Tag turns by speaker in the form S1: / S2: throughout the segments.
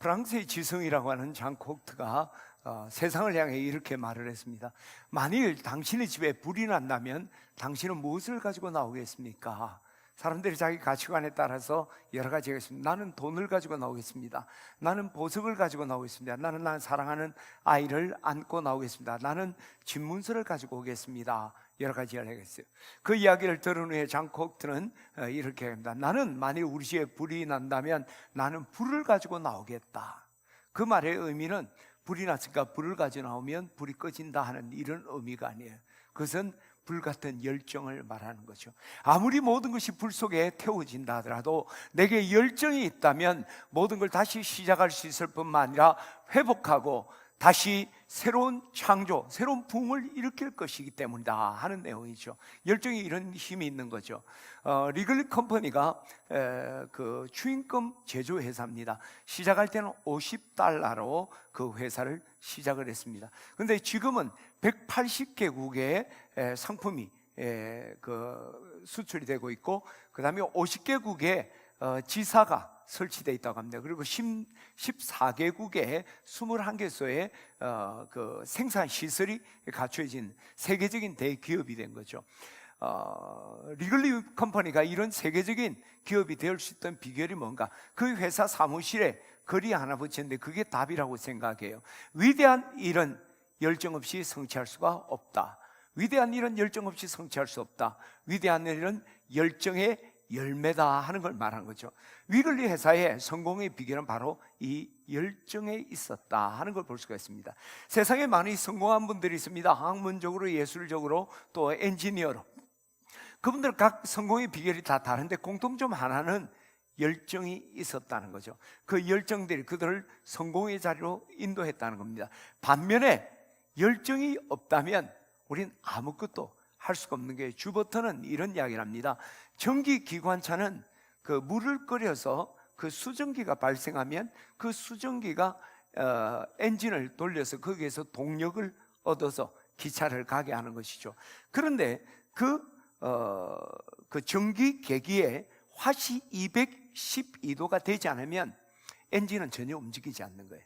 S1: 프랑스의 지성이라고 하는 장 코크트가 세상을 향해 이렇게 말을 했습니다. 만일 당신의 집에 불이 난다면 당신은 무엇을 가지고 나오겠습니까? 사람들이 자기 가치관에 따라서 여러 가지가 있습니다. 나는 돈을 가지고 나오겠습니다. 나는 보석을 가지고 나오겠습니다. 나는 사랑하는 아이를 안고 나오겠습니다. 나는 집문서를 가지고 오겠습니다. 여러 가지 이야기를 했어요. 그 이야기를 들은 후에 장 코크트는 이렇게 합니다. 나는 만일 우리 집에 불이 난다면 나는 불을 가지고 나오겠다. 그 말의 의미는 불이 났으니까 불을 가지고 나오면 불이 꺼진다 하는 이런 의미가 아니에요. 그것은 불같은 열정을 말하는 거죠. 아무리 모든 것이 불 속에 태워진다 하더라도 내게 열정이 있다면 모든 걸 다시 시작할 수 있을 뿐만 아니라 회복하고 다시 새로운 창조, 새로운 붕을 일으킬 것이기 때문이다 하는 내용이죠. 열정이 이런 힘이 있는 거죠. 리글리 컴퍼니가 그 추임금 제조 회사입니다. 시작할 때는 $50로 그 회사를 시작을 했습니다. 그런데 지금은 180개국의 상품이 그 수출이 되고 있고, 그 다음에 50개국의 지사가 설치되어 있다고 합니다. 그리고 14개국의 21개소의 그 생산 시설이 갖춰진 세계적인 대기업이 된 거죠. 리글리 컴퍼니가 이런 세계적인 기업이 될 수 있던 비결이 뭔가? 그 회사 사무실에 글이 하나 붙였는데 그게 답이라고 생각해요. 위대한 일은 열정 없이 성취할 수가 없다. 위대한 일은 열정 없이 성취할 수 없다. 위대한 일은 열정의 열매다 하는 걸 말하는 거죠. 위글리 회사의 성공의 비결은 바로 이 열정에 있었다 하는 걸 볼 수가 있습니다. 세상에 많이 성공한 분들이 있습니다. 학문적으로, 예술적으로, 또 엔지니어로. 그분들 각 성공의 비결이 다 다른데 공통점 하나는 열정이 있었다는 거죠. 그 열정들이 그들을 성공의 자리로 인도했다는 겁니다. 반면에 열정이 없다면 우린 아무것도 할 수가 없는 게, 주버터는 이런 이야기를 합니다. 전기기관차는 그 물을 끓여서 그 수증기가 발생하면 그 수증기가 엔진을 돌려서 거기에서 동력을 얻어서 기차를 가게 하는 것이죠. 그런데 그 전기계기에 화씨 212도가 되지 않으면 엔진은 전혀 움직이지 않는 거예요.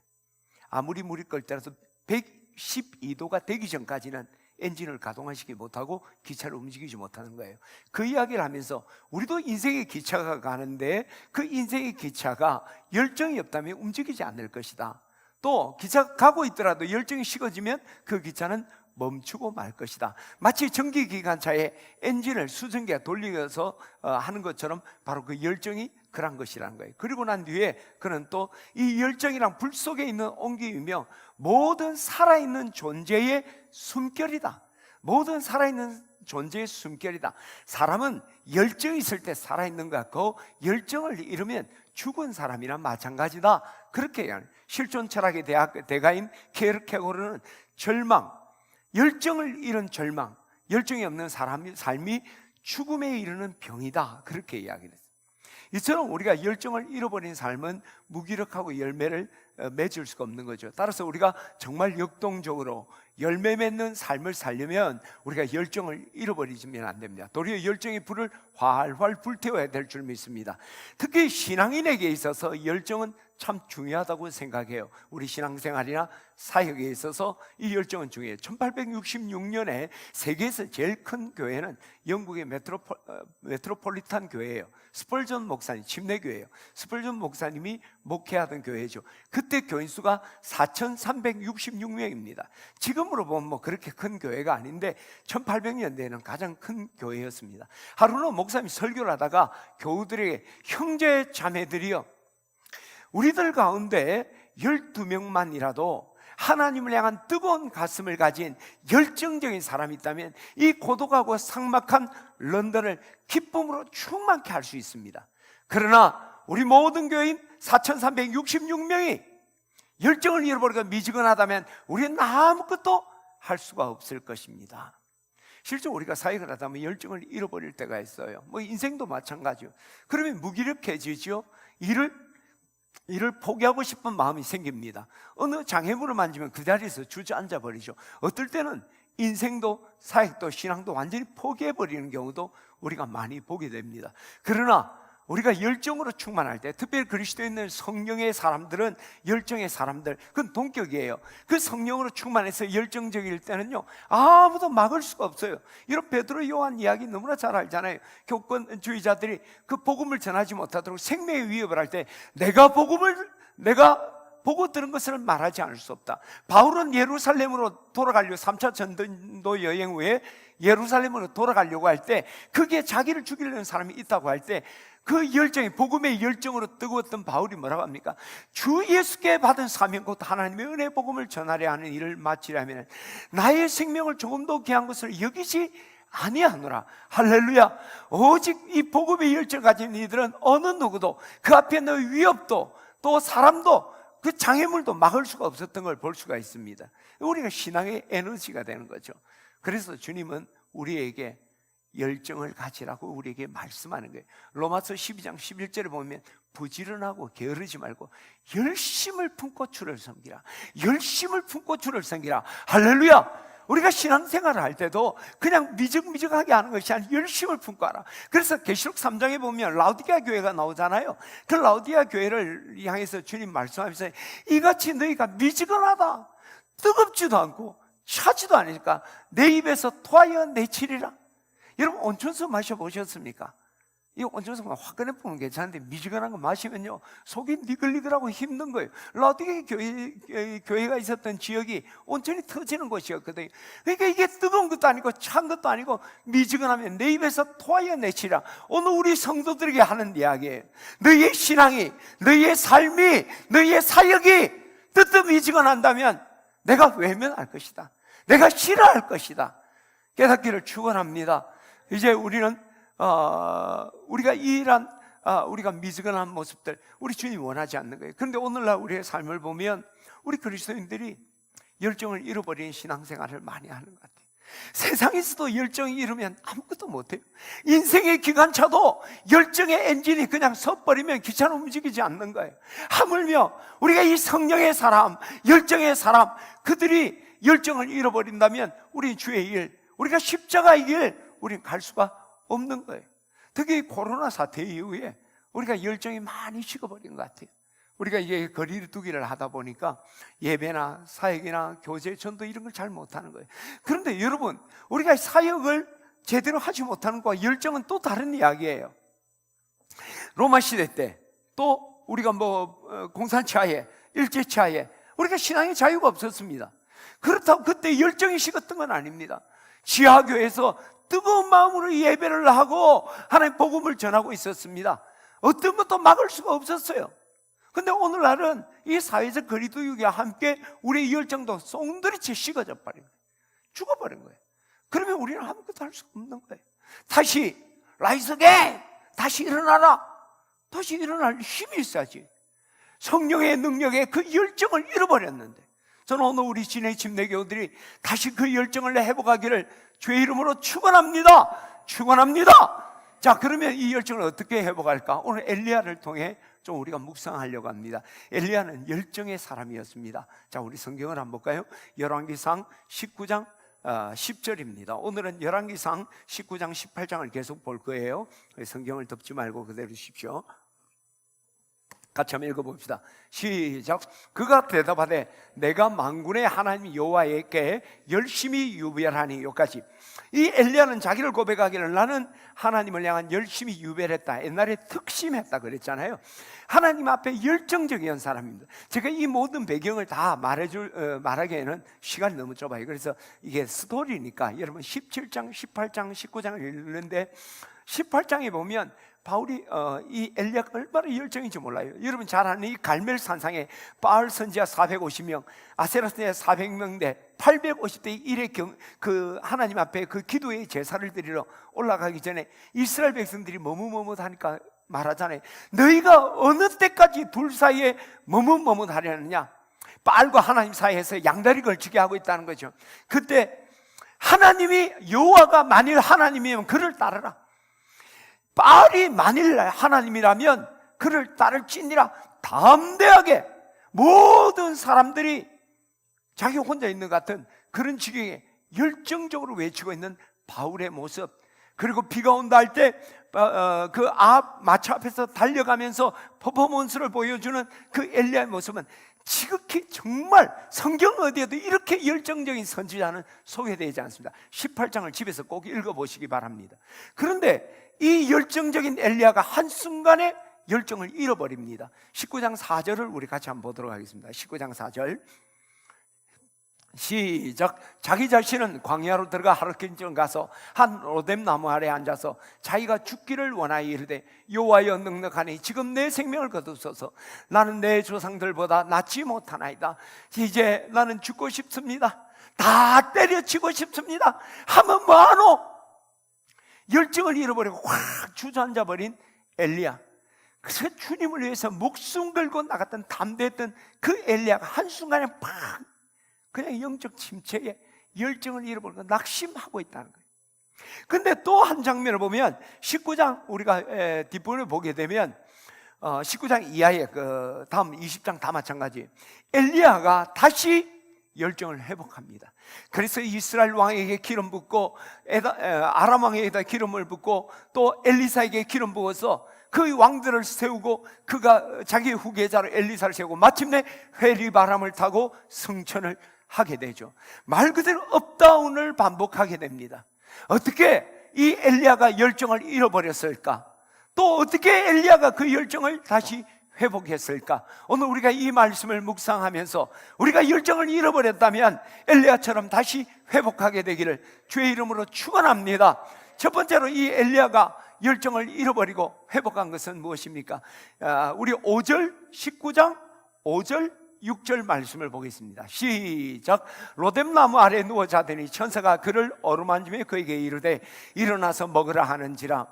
S1: 아무리 물이 끓을 때라도 112도가 되기 전까지는 엔진을 가동하시지 못하고 기차를 움직이지 못하는 거예요. 그 이야기를 하면서 우리도 인생의 기차가 가는데 그 인생의 기차가 열정이 없다면 움직이지 않을 것이다. 또 기차가 가고 있더라도 열정이 식어지면 그 기차는 멈추고 말 것이다. 마치 전기기관차의 엔진을 수증기가 돌려서 하는 것처럼 바로 그 열정이 그런 것이라는 거예요. 그리고 난 뒤에 그는 또 이 열정이란 불 속에 있는 온기이며 모든 살아있는 존재의 숨결이다. 모든 살아있는 존재의 숨결이다. 사람은 열정이 있을 때 살아있는 것 같고 열정을 잃으면 죽은 사람이랑 마찬가지다. 그렇게 얘기하는, 실존 철학의 대가인 케르케고르는 절망, 열정을 잃은 절망, 열정이 없는 사람의 삶이 죽음에 이르는 병이다, 그렇게 이야기를 했어요. 이처럼 우리가 열정을 잃어버린 삶은 무기력하고 열매를 맺을 수가 없는 거죠. 따라서 우리가 정말 역동적으로 열매 맺는 삶을 살려면 우리가 열정을 잃어버리면 안 됩니다. 도리어 열정의 불을 활활 불태워야 될 줄 믿습니다. 특히 신앙인에게 있어서 열정은 참 중요하다고 생각해요. 우리 신앙생활이나 사역에 있어서 이 열정은 중요해요. 1866년에 세계에서 제일 큰 교회는 영국의 메트로폴리탄 교회예요. 스펄전 목사님, 침례교회예요. 스펄전 목사님이 목회하던 교회죠. 그때 교인 수가 4,366명입니다. 지금으로 보면 뭐 그렇게 큰 교회가 아닌데 1800년대에는 가장 큰 교회였습니다. 하루는 목사님이 설교를 하다가 교우들에게, 형제 자매들이여, 우리들 가운데 12명만이라도 하나님을 향한 뜨거운 가슴을 가진 열정적인 사람이 있다면 이 고독하고 삭막한 런던을 기쁨으로 충만케 할 수 있습니다. 그러나 우리 모든 교인 4,366명이 열정을 잃어버리고 미지근하다면 우리는 아무것도 할 수가 없을 것입니다. 실제 우리가 사역을 하다 보면 열정을 잃어버릴 때가 있어요. 뭐 인생도 마찬가지요. 그러면 무기력해지죠. 일을 포기하고 싶은 마음이 생깁니다. 어느 장애물을 만지면 그 자리에서 주저앉아 버리죠. 어떨 때는 인생도 사역도 신앙도 완전히 포기해버리는 경우도 우리가 많이 보게 됩니다. 그러나 우리가 열정으로 충만할 때, 특별히 그리스도인들 성령의 사람들은 열정의 사람들, 그건 동격이에요. 그 성령으로 충만해서 열정적일 때는요, 아무도 막을 수가 없어요. 이런 베드로 요한 이야기 너무나 잘 알잖아요. 교권주의자들이 그 복음을 전하지 못하도록 생명의 위협을 할 때, 내가 보고 들은 것을 말하지 않을 수 없다. 바울은 예루살렘으로 돌아가려고 3차 전도 여행 후에 예루살렘으로 돌아가려고 할 때, 그게 자기를 죽이려는 사람이 있다고 할 때 그 열정이, 복음의 열정으로 뜨거웠던 바울이 뭐라고 합니까? 주 예수께 받은 사명 곧 하나님의 은혜 복음을 전하려 하는 일을 마치려면 나의 생명을 조금도 귀한 것을 여기지 아니하노라. 할렐루야. 오직 이 복음의 열정을 가진 이들은 어느 누구도 그 앞에 있는 위협도 또 사람도 그 장애물도 막을 수가 없었던 걸 볼 수가 있습니다. 우리가 신앙의 에너지가 되는 거죠. 그래서 주님은 우리에게 열정을 가지라고 우리에게 말씀하는 거예요. 로마서 12장 11절에 보면 부지런하고 게으르지 말고 열심을 품고 주를 섬기라. 열심을 품고 주를 섬기라. 할렐루야. 우리가 신앙생활을 할 때도 그냥 미적미적하게 하는 것이 아니라 열심을 품고 하라. 그래서 계시록 3장에 보면 라우디게아 교회가 나오잖아요. 그 라우디게아 교회를 향해서 주님 말씀하면서 이같이 너희가 미지근하다, 뜨겁지도 않고 차지도 않으니까 내 입에서 토하여 내치리라. 여러분, 온천수 마셔보셨습니까? 이 온천수가 화끈해 보면 괜찮은데 미지근한 거 마시면요 속이 니글니글하고 힘든 거예요. 라우디게아 교회가 있었던 지역이 온천이 터지는 곳이었거든요. 그러니까 이게 뜨거운 것도 아니고 찬 것도 아니고 미지근하면 내 입에서 토하여 내치라. 오늘 우리 성도들에게 하는 이야기예요. 너희의 신앙이, 너희의 삶이, 너희의 사역이 뜨뜻미지근한다면 내가 외면할 것이다. 내가 싫어할 것이다. 깨닫기를 축원합니다. 이제 우리는 우리가 우리가 미지근한 모습들, 우리 주님이 원하지 않는 거예요. 그런데 오늘날 우리의 삶을 보면 우리 그리스도인들이 열정을 잃어버리는 신앙생활을 많이 하는 것 같아요. 세상에서도 열정이 잃으면 아무것도 못해요. 인생의 기관차도 열정의 엔진이 그냥 섰버리면 기차는 움직이지 않는 거예요. 하물며 우리가 이 성령의 사람, 열정의 사람, 그들이 열정을 잃어버린다면 우리 주의 일, 우리가 십자가의 길, 우리는 갈 수가 없는 거예요. 특히 코로나 사태 이후에 우리가 열정이 많이 식어버린 것 같아요. 우리가 이게 거리두기를 하다 보니까 예배나 사역이나 교제, 전도 이런 걸 잘 못하는 거예요. 그런데 여러분, 우리가 사역을 제대로 하지 못하는 것과 열정은 또 다른 이야기예요. 로마 시대 때 또 우리가 공산치하에, 일제치하에 우리가 신앙의 자유가 없었습니다. 그렇다고 그때 열정이 식었던 건 아닙니다. 지하교에서 뜨거운 마음으로 예배를 하고 하나님 복음을 전하고 있었습니다. 어떤 것도 막을 수가 없었어요. 근데 오늘날은 이 사회적 거리두기와 함께 우리의 열정도 송두리째 식어져 버린 거예요. 죽어버린 거예요. 그러면 우리는 아무것도 할 수 없는 거예요. 다시 라이즈 어게인, 다시 일어나라. 다시 일어날 힘이 있어야지. 성령의 능력에 그 열정을 잃어버렸는데, 저는 오늘 우리 진해 침례교우들이 다시 그 열정을 회복하기를 주의 이름으로 축원합니다. 축원합니다. 자, 그러면 이 열정을 어떻게 회복할까? 오늘 엘리야를 통해 좀 우리가 묵상하려고 합니다. 엘리야는 열정의 사람이었습니다. 자, 우리 성경을 한번 볼까요? 열왕기상 19장 10절입니다. 오늘은 열왕기상 19장 18장을 계속 볼 거예요. 성경을 덮지 말고 그대로 주십시오. 같이 한번 읽어봅시다. 시작. 그가 대답하되 내가 만군의 하나님 여호와께 열심히 유별하니. 여기까지. 이 엘리야는 자기를 고백하기를 나는 하나님을 향한 열심히 유별했다, 옛날에 특심했다 그랬잖아요. 하나님 앞에 열정적인 사람입니다. 제가 이 모든 배경을 다 말하기에는 시간이 너무 좁아요. 그래서 이게 스토리니까 여러분 17장, 18장, 19장을 읽는데 18장에 보면 바울이 이 엘리야가 얼마나 열정인지 몰라요. 여러분 잘 아는 이 갈멜 산상에 바알 선지자 450명, 아세라 선지자 400명대 850대 1의 그 하나님 앞에 그 기도의 제사를 드리러 올라가기 전에 이스라엘 백성들이 머뭇머뭇하니까 말하잖아요. 너희가 어느 때까지 둘 사이에 머뭇머뭇하려느냐. 바알과 하나님 사이에서 양다리 걸치게 하고 있다는 거죠. 그때 하나님이, 여호와가 만일 하나님이면 그를 따르라. 바알이 만일 하나님이라면 그를 따를지니라. 담대하게 모든 사람들이 자기 혼자 있는 것 같은 그런 지경에 열정적으로 외치고 있는 바울의 모습, 그리고 비가 온다 할 때 그 마차 앞에서 달려가면서 퍼포먼스를 보여주는 그 엘리야의 모습은 지극히 정말 성경 어디에도 이렇게 열정적인 선지자는 소개되지 않습니다. 18장을 집에서 꼭 읽어보시기 바랍니다. 그런데 이 열정적인 엘리야가 한순간에 열정을 잃어버립니다. 19장 4절을 우리 같이 한번 보도록 하겠습니다. 19장 4절 시작. 자기 자신은 광야로 들어가 하루 길쯤 가서 한 로뎀 나무 아래 앉아서 자기가 죽기를 원하여 이르되 여호와여 넉넉하니 지금 내 생명을 거두소서. 나는 내 조상들보다 낫지 못하나이다. 이제 나는 죽고 싶습니다. 다 때려치고 싶습니다. 하면 뭐하노? 열정을 잃어버리고 확 주저앉아 버린 엘리야. 그래서 주님을 위해서 목숨 걸고 나갔던 담대했던 그 엘리야가 한순간에 팍 그냥 영적 침체에 열정을 잃어버리고 낙심하고 있다는 거예요. 근데 또 한 장면을 보면 19장 우리가 뒷부분을 보게 되면 19장 이하의 그 다음 20장 다 마찬가지. 엘리야가 다시 열정을 회복합니다. 그래서 이스라엘 왕에게 기름 붓고 아람 왕에게다 기름을 붓고 또 엘리사에게 기름 부어서 그 왕들을 세우고 그가 자기의 후계자로 엘리사를 세우고 마침내 회리바람을 타고 승천을 하게 되죠. 말 그대로 업다운을 반복하게 됩니다. 어떻게 이 엘리야가 열정을 잃어버렸을까? 또 어떻게 엘리야가 그 열정을 다시 회복했을까? 오늘 우리가 이 말씀을 묵상하면서 우리가 열정을 잃어버렸다면 엘리야처럼 다시 회복하게 되기를 주의 이름으로 축원합니다. 첫 번째로 이 엘리야가 열정을 잃어버리고 회복한 것은 무엇입니까? 우리 5절, 19장 5절 6절 말씀을 보겠습니다. 시작. 로뎀나무 아래 누워 자더니 천사가 그를 어루만지며 그에게 이르되 일어나서 먹으라 하는지라.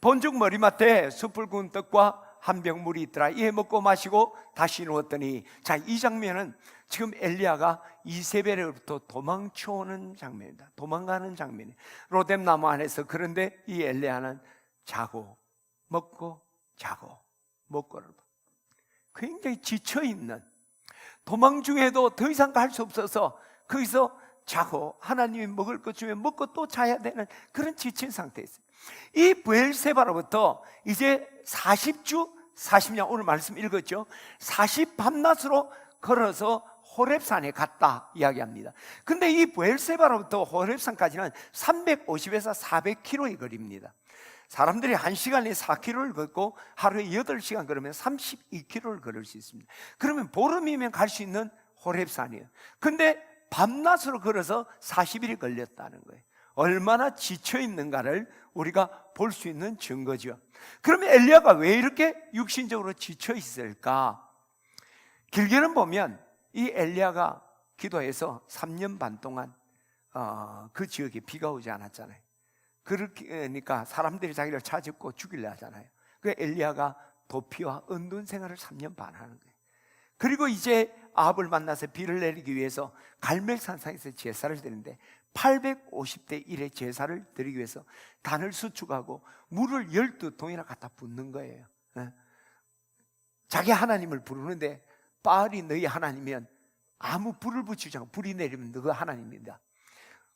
S1: 본죽 머리맡에 숯불 구운 떡과 한 병 물이 있더라. 이에 먹고 마시고 다시 누웠더니, 자, 이 장면은 지금 엘리야가 이세벨로부터 도망쳐오는 장면입니다. 도망가는 장면이에요. 로뎀나무 안에서. 그런데 이 엘리야는 자고 먹고 자고 먹고를 굉장히 지쳐있는, 도망 중에도 더 이상 갈 수 없어서 거기서 자고 하나님이 먹을 것 주면 먹고 또 자야 되는 그런 지친 상태였어요. 이 브엘세바로부터 이제 40주 40년, 오늘 말씀 읽었죠. 40 밤낮으로 걸어서 호렙산에 갔다 이야기합니다. 근데 이 브엘세바로부터 호렙산까지는 350에서 400km의 거리입니다. 사람들이 1시간에 4km를 걷고 하루에 8시간 걸으면 32km를 걸을 수 있습니다. 그러면 보름이면 갈 수 있는 호렙산이에요. 근데 밤낮으로 걸어서 40일이 걸렸다는 거예요. 얼마나 지쳐 있는가를 우리가 볼 수 있는 증거죠. 그러면 엘리야가 왜 이렇게 육신적으로 지쳐 있을까? 길게는 보면 이 엘리야가 기도해서 3년 반 동안 그 지역에 비가 오지 않았잖아요. 그러니까 사람들이 자기를 찾고 죽이려 하잖아요. 그 엘리야가 도피와 은둔 생활을 3년 반 하는 거예요. 그리고 이제 아합을 만나서 비를 내리기 위해서 갈멜산상에서 제사를 드리는데 850대 1의 제사를 드리기 위해서 단을 수축하고 물을 12통이나 갖다 붓는 거예요. 자기 하나님을 부르는데 바알이 너희 하나님이면 아무 불을 붙이지 않고 불이 내리면 너가 하나님입니다.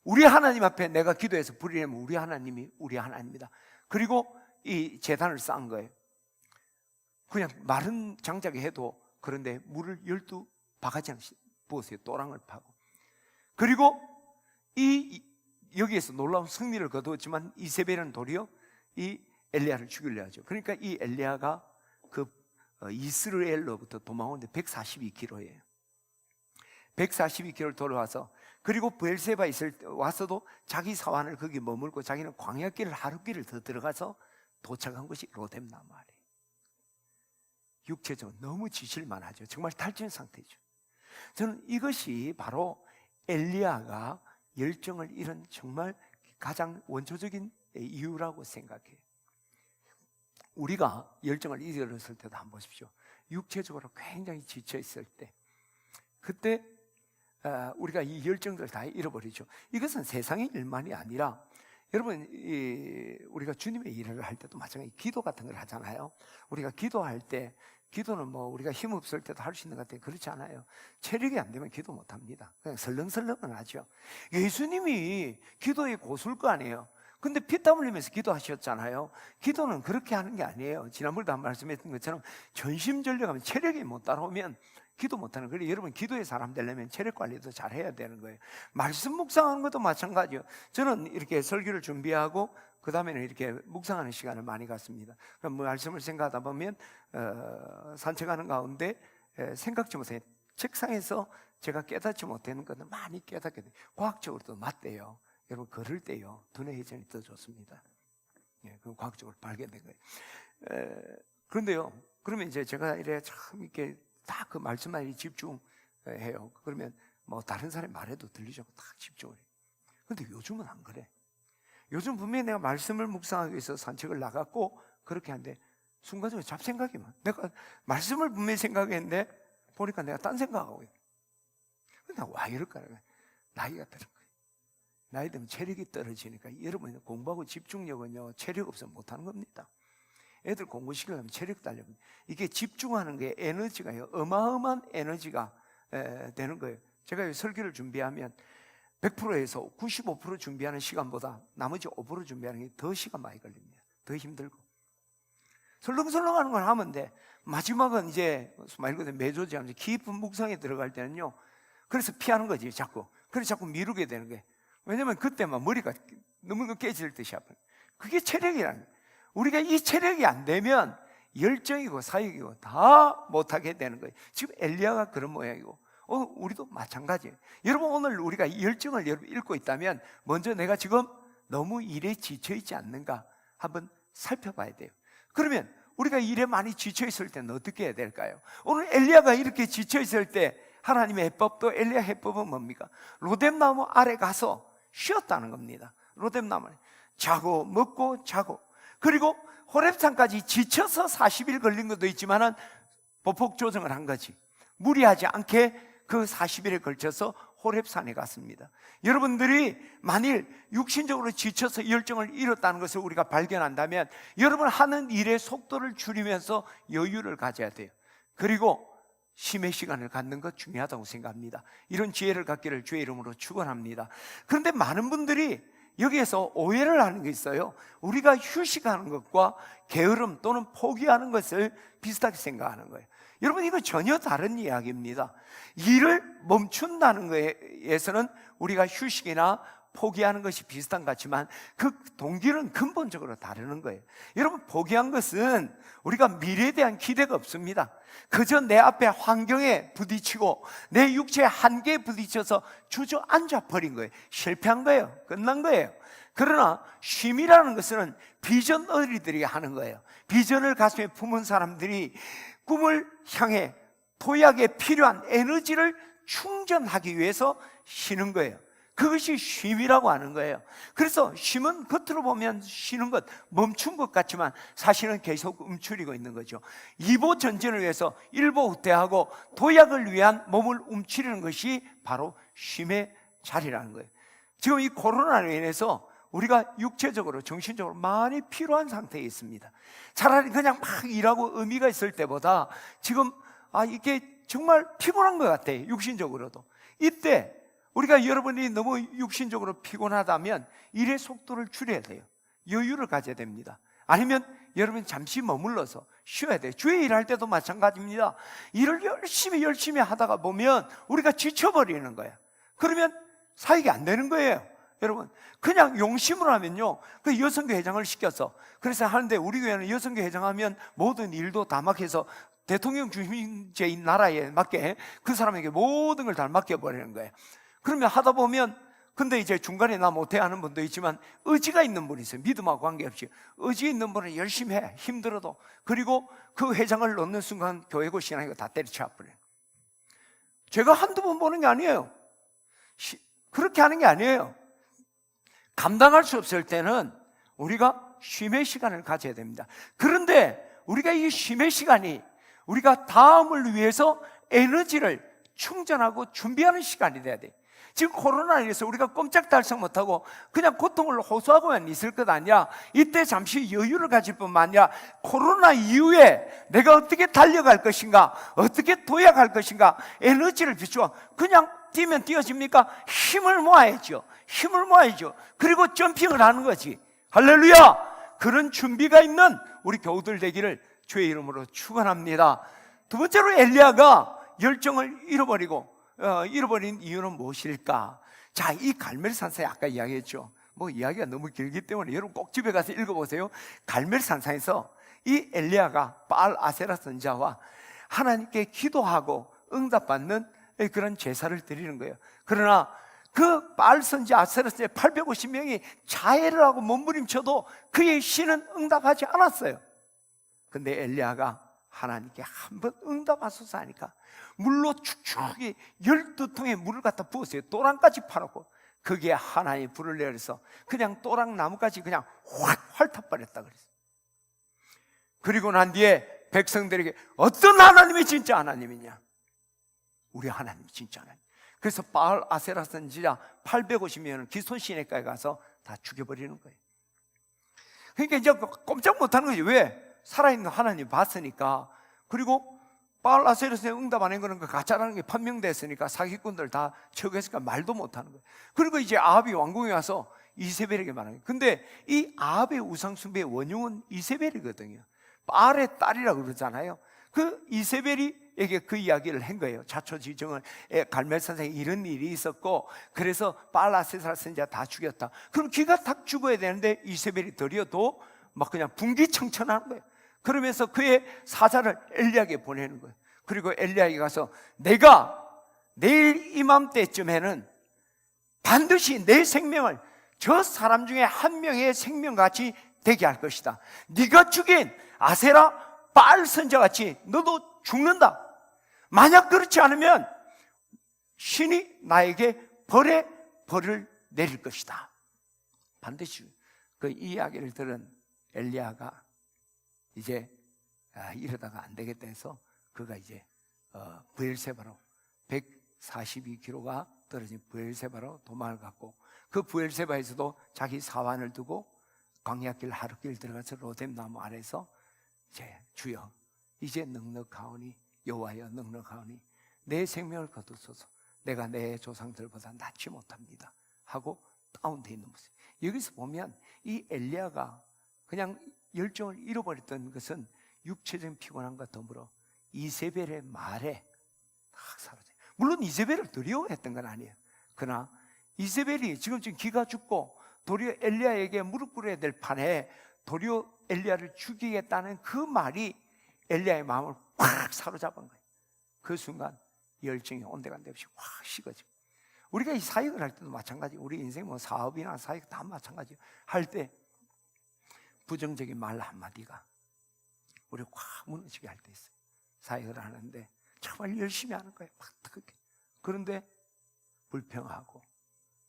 S1: 우리 하나님 앞에 내가 기도해서 불이 내면 우리 하나님이 우리 하나님입니다. 그리고 이 제단을 쌓은 거예요. 그냥 마른 장작에 해도 그런데 물을 12바가지씩 부었어요. 또랑을 파고. 그리고 여기에서 놀라운 승리를 거두었지만 이세벨은 도리어 이 엘리야를 죽이려 하죠. 그러니까 이 엘리야가 그 이스라엘로부터 도망오는데 142km예요. 142km를 돌아와서, 그리고 브엘세바 있을 때 와서도 자기 사환을 거기 머물고 자기는 광야길을 하루길을 더 들어가서 도착한 것이 로뎀나무 아래. 육체적으로 너무 지칠만 하죠. 정말 탈진 상태죠. 저는 이것이 바로 엘리야가 열정을 잃은 정말 가장 원초적인 이유라고 생각해요. 우리가 열정을 잃었을 때도 한번 보십시오. 육체적으로 굉장히 지쳐 있을 때, 그때 우리가 이 열정들을 다 잃어버리죠. 이것은 세상의 일만이 아니라, 여러분, 우리가 주님의 일을 할 때도 마찬가지, 기도 같은 걸 하잖아요. 우리가 기도할 때, 기도는 뭐 우리가 힘 없을 때도 할 수 있는 것 같아요. 그렇지 않아요. 체력이 안 되면 기도 못 합니다. 그냥 설렁설렁은 하죠. 예수님이 기도의 고수일 거 아니에요. 근데 피땀 흘리면서 기도하셨잖아요. 기도는 그렇게 하는 게 아니에요. 지난번에도 한 말씀했던 것처럼 전심전력하면 체력이 못 따라오면 기도 못하는 거예요. 여러분, 기도의 사람 되려면 체력 관리도 잘 해야 되는 거예요. 말씀 묵상하는 것도 마찬가지예요. 저는 이렇게 설교를 준비하고 그 다음에는 이렇게 묵상하는 시간을 많이 갖습니다. 그럼 말씀을 생각하다 보면 산책하는 가운데 생각지 못해 책상에서 제가 깨닫지 못하는 것을 많이 깨닫게 돼요. 과학적으로도 맞대요. 여러분, 걸을 때요 두뇌 회전이 더 좋습니다. 그건 과학적으로 발견된 거예요. 그런데요, 그러면 이제 제가 이래 참 이렇게 딱 그 말씀만 집중해요. 그러면 뭐 다른 사람이 말해도 들리죠. 딱 집중을 해요. 근데 요즘은 안 그래. 요즘 분명히 내가 말씀을 묵상하기 위해서 산책을 나갔고 그렇게 하는데 순간적으로 잡생각이 막, 내가 말씀을 분명히 생각했는데 보니까 내가 딴 생각하고 있어. 근데 와 이럴까? 나이가 들은 거예요. 나이 들면 체력이 떨어지니까 여러분 공부하고 집중력은요 체력 없으면 못하는 겁니다. 애들 공부시키려면 체력 달려면 이게 집중하는 게 에너지가요 어마어마한 에너지가 되는 거예요. 제가 설교를 준비하면 100%에서 95% 준비하는 시간보다 나머지 5% 준비하는 게 더 시간 많이 걸립니다. 더 힘들고 설렁설렁하는 건 하면 돼. 마지막은 이제 말 그대로 매조지하면서 깊은 묵상에 들어갈 때는요 그래서 피하는 거지 자꾸. 그래서 자꾸 미루게 되는 거예요. 왜냐면 그때만 머리가 너무 깨질 듯이 아픈. 그게 체력이라는 거예요. 우리가 이 체력이 안 되면 열정이고 사역이고 다 못하게 되는 거예요. 지금 엘리야가 그런 모양이고 우리도 마찬가지예요. 여러분, 오늘 우리가 이 열정을 읽고 있다면 먼저 내가 지금 너무 일에 지쳐있지 않는가 한번 살펴봐야 돼요. 그러면 우리가 일에 많이 지쳐있을 때는 어떻게 해야 될까요? 오늘 엘리야가 이렇게 지쳐있을 때 하나님의 해법도 엘리야 해법은 뭡니까? 로뎀나무 아래 가서 쉬었다는 겁니다. 로뎀나무 자고 먹고 자고, 그리고 호렙산까지 지쳐서 40일 걸린 것도 있지만은 보폭 조정을 한 거지. 무리하지 않게 그 40일에 걸쳐서 호렙산에 갔습니다. 여러분들이 만일 육신적으로 지쳐서 열정을 잃었다는 것을 우리가 발견한다면 여러분 하는 일의 속도를 줄이면서 여유를 가져야 돼요. 그리고 쉼의 시간을 갖는 것 중요하다고 생각합니다. 이런 지혜를 갖기를 주의 이름으로 축원합니다. 그런데 많은 분들이 여기에서 오해를 하는 게 있어요. 우리가 휴식하는 것과 게으름 또는 포기하는 것을 비슷하게 생각하는 거예요. 여러분, 이거 전혀 다른 이야기입니다. 일을 멈춘다는 거에서는 우리가 휴식이나 포기하는 것이 비슷한 것 같지만 그 동기는 근본적으로 다르는 거예요. 여러분, 포기한 것은 우리가 미래에 대한 기대가 없습니다. 그저 내 앞에 환경에 부딪히고 내 육체의 한계에 부딪혀서 주저앉아 버린 거예요. 실패한 거예요. 끝난 거예요. 그러나 쉼이라는 것은 비전 어리들이 하는 거예요. 비전을 가슴에 품은 사람들이 꿈을 향해 도약에 필요한 에너지를 충전하기 위해서 쉬는 거예요. 그것이 쉼이라고 하는 거예요. 그래서 쉼은 겉으로 보면 쉬는 것, 멈춘 것 같지만 사실은 계속 움츠리고 있는 거죠. 2보 전진을 위해서 1보 후퇴하고 도약을 위한 몸을 움츠리는 것이 바로 쉼의 자리라는 거예요. 지금 이 코로나로 인해서 우리가 육체적으로 정신적으로 많이 피로한 상태에 있습니다. 차라리 그냥 막 일하고 의미가 있을 때보다 지금 이게 정말 피곤한 것 같아요. 육신적으로도. 이때 우리가 여러분이 너무 육신적으로 피곤하다면 일의 속도를 줄여야 돼요. 여유를 가져야 됩니다. 아니면 여러분 잠시 머물러서 쉬어야 돼요. 주에 일할 때도 마찬가지입니다. 일을 열심히 하다가 보면 우리가 지쳐버리는 거예요. 그러면 사역이 안 되는 거예요. 여러분, 그냥 용심으로 하면요, 그 여성교 회장을 시켜서 그래서 하는데, 우리 교회는 여성교 회장하면 모든 일도 다 맡겨서 대통령 중심제인 나라에 맡게 그 사람에게 모든 걸 다 맡겨버리는 거예요. 그러면 하다 보면, 근데 이제 중간에 나 못해 하는 분도 있지만 의지가 있는 분이 있어요. 믿음하고 관계없이 의지 있는 분은 열심히 해, 힘들어도. 그리고 그 회장을 놓는 순간 교회고 신앙이고 다 때려쳐 버려요. 제가 한두 번 보는 게 아니에요. 그렇게 하는 게 아니에요. 감당할 수 없을 때는 우리가 쉼의 시간을 가져야 됩니다. 그런데 우리가 이 쉼의 시간이 우리가 다음을 위해서 에너지를 충전하고 준비하는 시간이 돼야 돼요. 지금 코로나로 인해서 우리가 꼼짝달싹 못하고 그냥 고통을 호소하고만 있을 것 아니야. 이때 잠시 여유를 가질 뿐만 아니라 코로나 이후에 내가 어떻게 달려갈 것인가, 어떻게 도약할 것인가, 에너지를 비추어. 그냥 뛰면 뛰어집니까? 힘을 모아야죠. 힘을 모아야죠. 그리고 점핑을 하는 거지. 할렐루야! 그런 준비가 있는 우리 교우들 되기를 주의 이름으로 축원합니다. 두 번째로 엘리야가 열정을 잃어버린 이유는 무엇일까? 자, 이 갈멜산사에 아까 이야기했죠. 뭐 이야기가 너무 길기 때문에 여러분 꼭 집에 가서 읽어보세요. 갈멜산사에서 이 엘리야가 바알 아세라 선지자와 하나님께 기도하고 응답받는 그런 제사를 드리는 거예요. 그러나 그 바알 선지자 아세라 선지자 850명이 자해를 하고 몸부림쳐도 그의 시는 응답하지 않았어요. 근데 엘리야가 하나님께 한번 응답하소서 하니까 물로 축축이 12통의 물을 갖다 부었어요. 또랑까지 파놓고 거기에 하나님이 불을 내려서 그냥 또랑 나무까지 그냥 확 핥아버렸다 그랬어요. 그리고 난 뒤에 백성들에게 어떤 하나님이 진짜 하나님이냐? 우리 하나님이 진짜 하나님. 그래서 바알 아세라 선지자 850명을 기손 시내가에 가서 다 죽여버리는 거예요. 그러니까 이제 꼼짝 못하는 거지. 왜? 살아있는 하나님 봤으니까. 그리고 바알 아세라 선지자 응답 안 한 거는 그 가짜라는 게 판명됐으니까 사기꾼들 다 처구했으니까 말도 못하는 거예요. 그리고 이제 아합이 왕궁에 와서 이세벨에게 말하는 거예요. 근데 이 아합의 우상숭배의 원흉은 이세벨이거든요. 바알의 딸이라고 그러잖아요. 그 이세벨이에게 그 이야기를 한 거예요. 자초지종을 갈멜산사에 이런 일이 있었고 그래서 바알 아세라 선지자 다 죽였다. 그럼 기가 탁 죽어야 되는데 이세벨이 들여도 막 그냥 분기청천하는 거예요. 그러면서 그의 사자를 엘리야에게 보내는 거예요. 그리고 엘리야에게 가서 내가 내일 이맘때쯤에는 반드시 내 생명을 저 사람 중에 한 명의 생명같이 되게 할 것이다. 네가 죽인 아세라 바알 선지자같이 너도 죽는다. 만약 그렇지 않으면 신이 나에게 벌을 내릴 것이다. 반드시 그 이야기를 들은 엘리야가 이제 이러다가 안 되겠다 해서 그가 이제 브엘세바로 142km가 떨어진 브엘세바로 도망을 갔고 그 브엘세바에서도 자기 사환을 두고 광야길 하룻길 들어가서 로뎀 나무 아래서 이제 주여 이제 넉넉하오니 여호와여 넉넉하오니 내 생명을 거두소서 내가 내 조상들보다 낫지 못합니다 하고 다운되어 있는 모습. 여기서 보면 이 엘리야가 그냥 열정을 잃어버렸던 것은 육체적인 피곤함과 더불어 이세벨의 말에 딱 사라져요. 물론 이세벨을 두려워했던 건 아니에요. 그러나 이세벨이 지금 기가 죽고 도리어 엘리야에게 무릎 꿇어야 될 판에 도리어 엘리야를 죽이겠다는 그 말이 엘리야의 마음을 확 사로잡은 거예요. 그 순간 열정이 온데간데 없이 확 식어져. 우리가 이 사역을 할 때도 마찬가지. 우리 인생 뭐 사업이나 사역 다 마찬가지. 할 때 부정적인 말 한마디가 우리를 확 무너지게 할 때 있어요. 사역을 하는데 정말 열심히 하는 거예요. 막 그렇게. 그런데 불평하고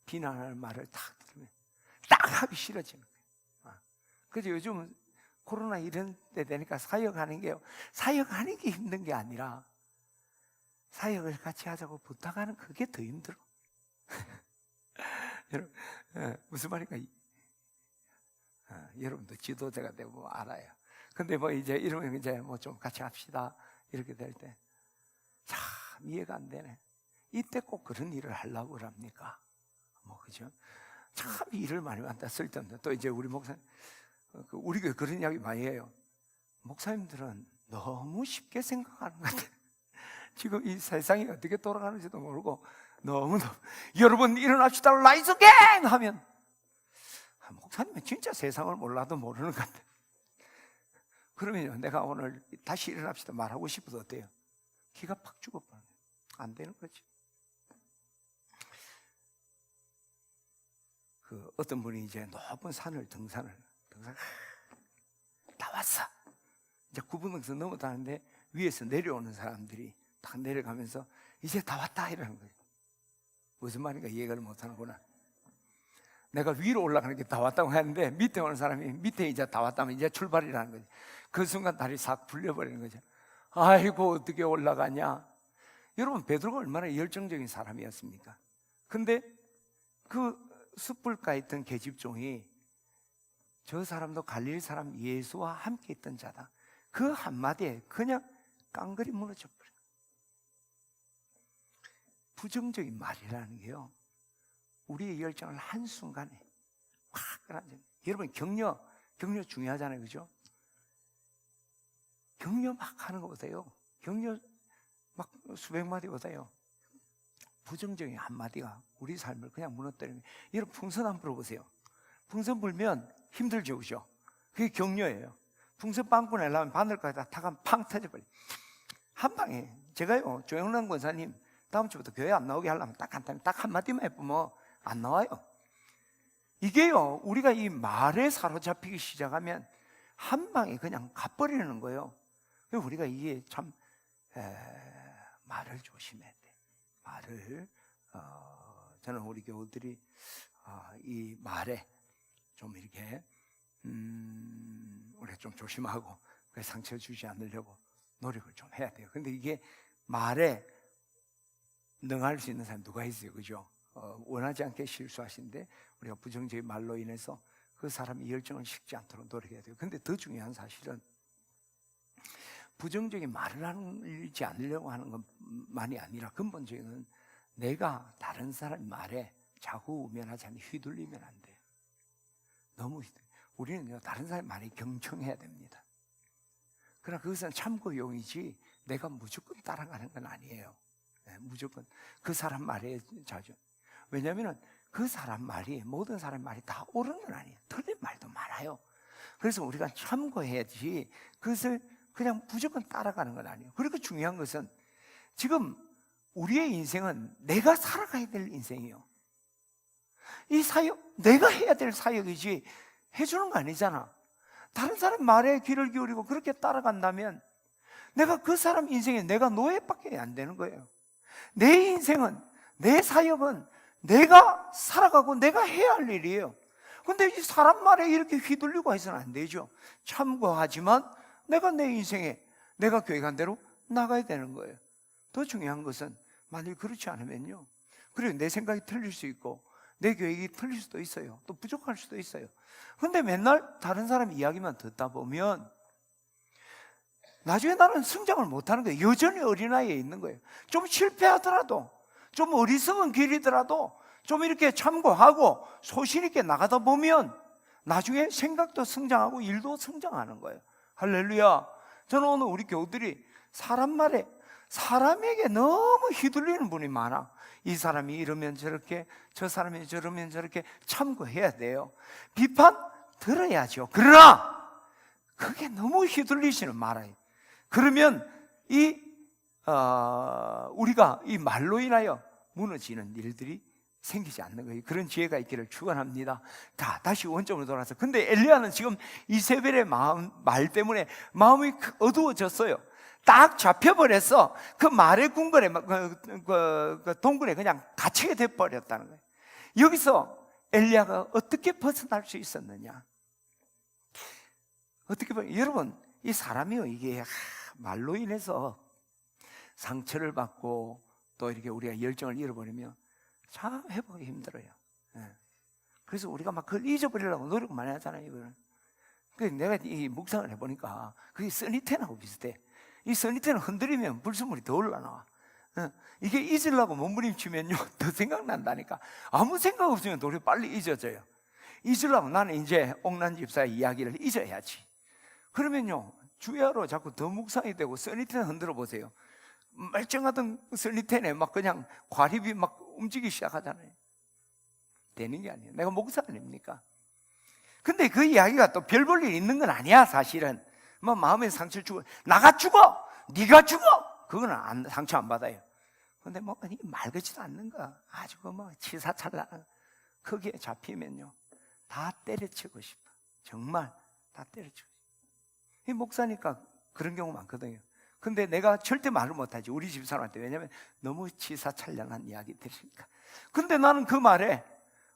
S1: 비난하는 말을 딱 들으면 딱 하기 싫어지는 거예요. 그래서 요즘 코로나 이런 때 되니까 사역하는 게 힘든 게 아니라 사역을 같이 하자고 부탁하는 그게 더 힘들어. 여러분, 무슨 말인가? 여러분도 지도자가 되고 알아요. 근데 뭐 이제 이러면 이제 뭐 좀 같이 합시다. 이렇게 될 때 참 이해가 안 되네. 이때 꼭 그런 일을 하려고 합니까? 뭐, 그죠? 참 일을 많이 한다, 쓸데없는. 또 이제 우리 목사님, 우리가 그런 이야기 많이 해요. 목사님들은 너무 쉽게 생각하는 것 같아요. 지금 이 세상이 어떻게 돌아가는지도 모르고 너무너무. 여러분 일어납시다, 라이즈 갱! 하면 목사님은 진짜 세상을 몰라도 모르는 것 같아요. 그러면 내가 오늘 다시 일어납시다 말하고 싶어도 어때요? 기가 팍 죽어버려요. 안 되는 거지. 어떤 분이 이제 높은 산을 등산 다 왔어. 이제 9분등선 넘어가는데 위에서 내려오는 사람들이 딱 내려가면서 이제 다 왔다 이러는 거예요. 무슨 말인가 이해를 못하는구나. 내가 위로 올라가는 게 다 왔다고 하는데 밑에 오는 사람이 밑에 이제 다 왔다면 이제 출발이라는 거지. 그 순간 다리 싹 풀려버리는 거죠. 아이고 어떻게 올라가냐. 여러분 베드로가 얼마나 열정적인 사람이었습니까? 근데 그 숯불가에 있던 계집종이 저 사람도 갈릴리 사람 예수와 함께 있던 자다. 그 한마디에 그냥 깡그리 무너져 버려요. 부정적인 말이라는 게요, 우리의 열정을 한순간에 확 여러분 격려 중요하잖아요, 그죠? 격려 막 하는 거 보세요. 격려 막 수백 마디 보세요. 부정적인 한마디가 우리 삶을 그냥 무너뜨리는 거예요. 여러분 풍선 한번 불어보세요. 풍선 불면 힘들죠, 그죠? 그게 격려예요. 풍선 빵꾸 내려면 바늘까지 다 타가면 팡 터져버려요. 한 방에. 제가요, 조영란 권사님 다음 주부터 교회 안 나오게 하려면 딱 한마디만 해보면 안 나와요. 이게요, 우리가 이 말에 사로잡히기 시작하면 한 방에 그냥 가버리는 거예요. 우리가 이게 참 말을 조심해야 돼. 말을 저는 우리 교우들이 이 말에 좀 이렇게 우리가 좀 조심하고 상처 주지 않으려고 노력을 좀 해야 돼요. 근데 이게 말에 능할 수 있는 사람 누가 있어요, 그죠? 원하지 않게 실수하신데 우리가 부정적인 말로 인해서 그 사람이 열정을 식지 않도록 노력해야 돼요. 근데 더 중요한 사실은 부정적인 말을 하지 않으려고 하는 것만이 아니라 근본적인 내가 다른 사람 말에 자꾸 우면하지 않고 휘둘리면 안 돼요. 너무 우리는 다른 사람 말에 경청해야 됩니다. 그러나 그것은 참고용이지 내가 무조건 따라가는 건 아니에요. 무조건 그 사람 말에 자주. 왜냐하면 그 사람 말이 모든 사람 말이 다 옳은 건 아니에요. 틀린 말도 많아요. 그래서 우리가 참고해야지 그것을 그냥 무조건 따라가는 건 아니에요. 그리고 중요한 것은 지금 우리의 인생은 내가 살아가야 될 인생이에요. 이 사역 내가 해야 될 사역이지 해주는 거 아니잖아. 다른 사람 말에 귀를 기울이고 그렇게 따라간다면 내가 그 사람 인생에 내가 노예밖에 안 되는 거예요. 내 인생은, 내 사역은 내가 살아가고 내가 해야 할 일이에요. 근데 이 사람 말에 이렇게 휘둘리고 해서는 안 되죠. 참고하지만 내가 내 인생에 내가 계획한 대로 나가야 되는 거예요. 더 중요한 것은 만일 그렇지 않으면요, 그리고 내 생각이 틀릴 수 있고 내 계획이 틀릴 수도 있어요. 또 부족할 수도 있어요. 근데 맨날 다른 사람 이야기만 듣다 보면 나중에 나는 성장을 못하는 거예요. 여전히 어린아이에 있는 거예요. 좀 실패하더라도, 좀 어리석은 길이더라도 좀 이렇게 참고하고 소신 있게 나가다 보면 나중에 생각도 성장하고 일도 성장하는 거예요. 할렐루야. 저는 오늘 우리 교우들이 사람 말에, 사람에게 너무 휘둘리는 분이 많아. 이 사람이 이러면 저렇게, 저 사람이 저러면 저렇게 참고해야 돼요. 비판 들어야죠. 그러나 그게 너무 휘둘리지는 말아요. 그러면 우리가 이 말로 인하여 무너지는 일들이 생기지 않는 거예요. 그런 지혜가 있기를 축원합니다. 자, 다시 원점으로 돌아서. 근데 엘리야는 지금 이세벨의 말 때문에 마음이 어두워졌어요. 딱 잡혀버려서 그 말의 궁궐에, 그 동굴에 그냥 갇히게 돼버렸다는 거예요. 여기서 엘리야가 어떻게 벗어날 수 있었느냐? 어떻게 보면 여러분, 이 사람이요, 이게 말로 인해서 상처를 받고 또 이렇게 우리가 열정을 잃어버리면 참 회복이 힘들어요. 그래서 우리가 막 그걸 잊어버리려고 노력을 많이 하잖아요, 이거는. 그래서 내가 이 묵상을 해보니까 그게 써니텐하고 비슷해. 이 써니텐은 흔들리면 불순물이 더 올라나와. 이게 잊으려고 몸부림치면요, 더 생각난다니까. 아무 생각 없으면 도리어 빨리 잊어져요. 잊으려고 나는 이제 옥란 집사의 이야기를 잊어야지. 그러면요, 주야로 자꾸 더 묵상이 되고 써니텐 흔들어 보세요. 멀쩡하던 써니텐에 막 그냥 과립이 막 움직이기 시작하잖아요. 되는 게 아니에요. 내가 목사 아닙니까? 근데 그 이야기가 또 별 볼 일 있는 건 아니야, 사실은. 뭐 마음에 상처를 주고, 나가 죽어! 네가 죽어! 그거는 상처 안 받아요. 근데 뭐 말 같지도 않는 거야. 아주 뭐 치사찰나. 거기에 잡히면요, 다 때려치고 싶어. 정말 다 때려치고 싶어. 이 목사니까 그런 경우 많거든요. 근데 내가 절대 말을 못하지, 우리 집사람한테. 왜냐면 너무 치사찰량한 이야기들이니까. 근데 나는 그 말에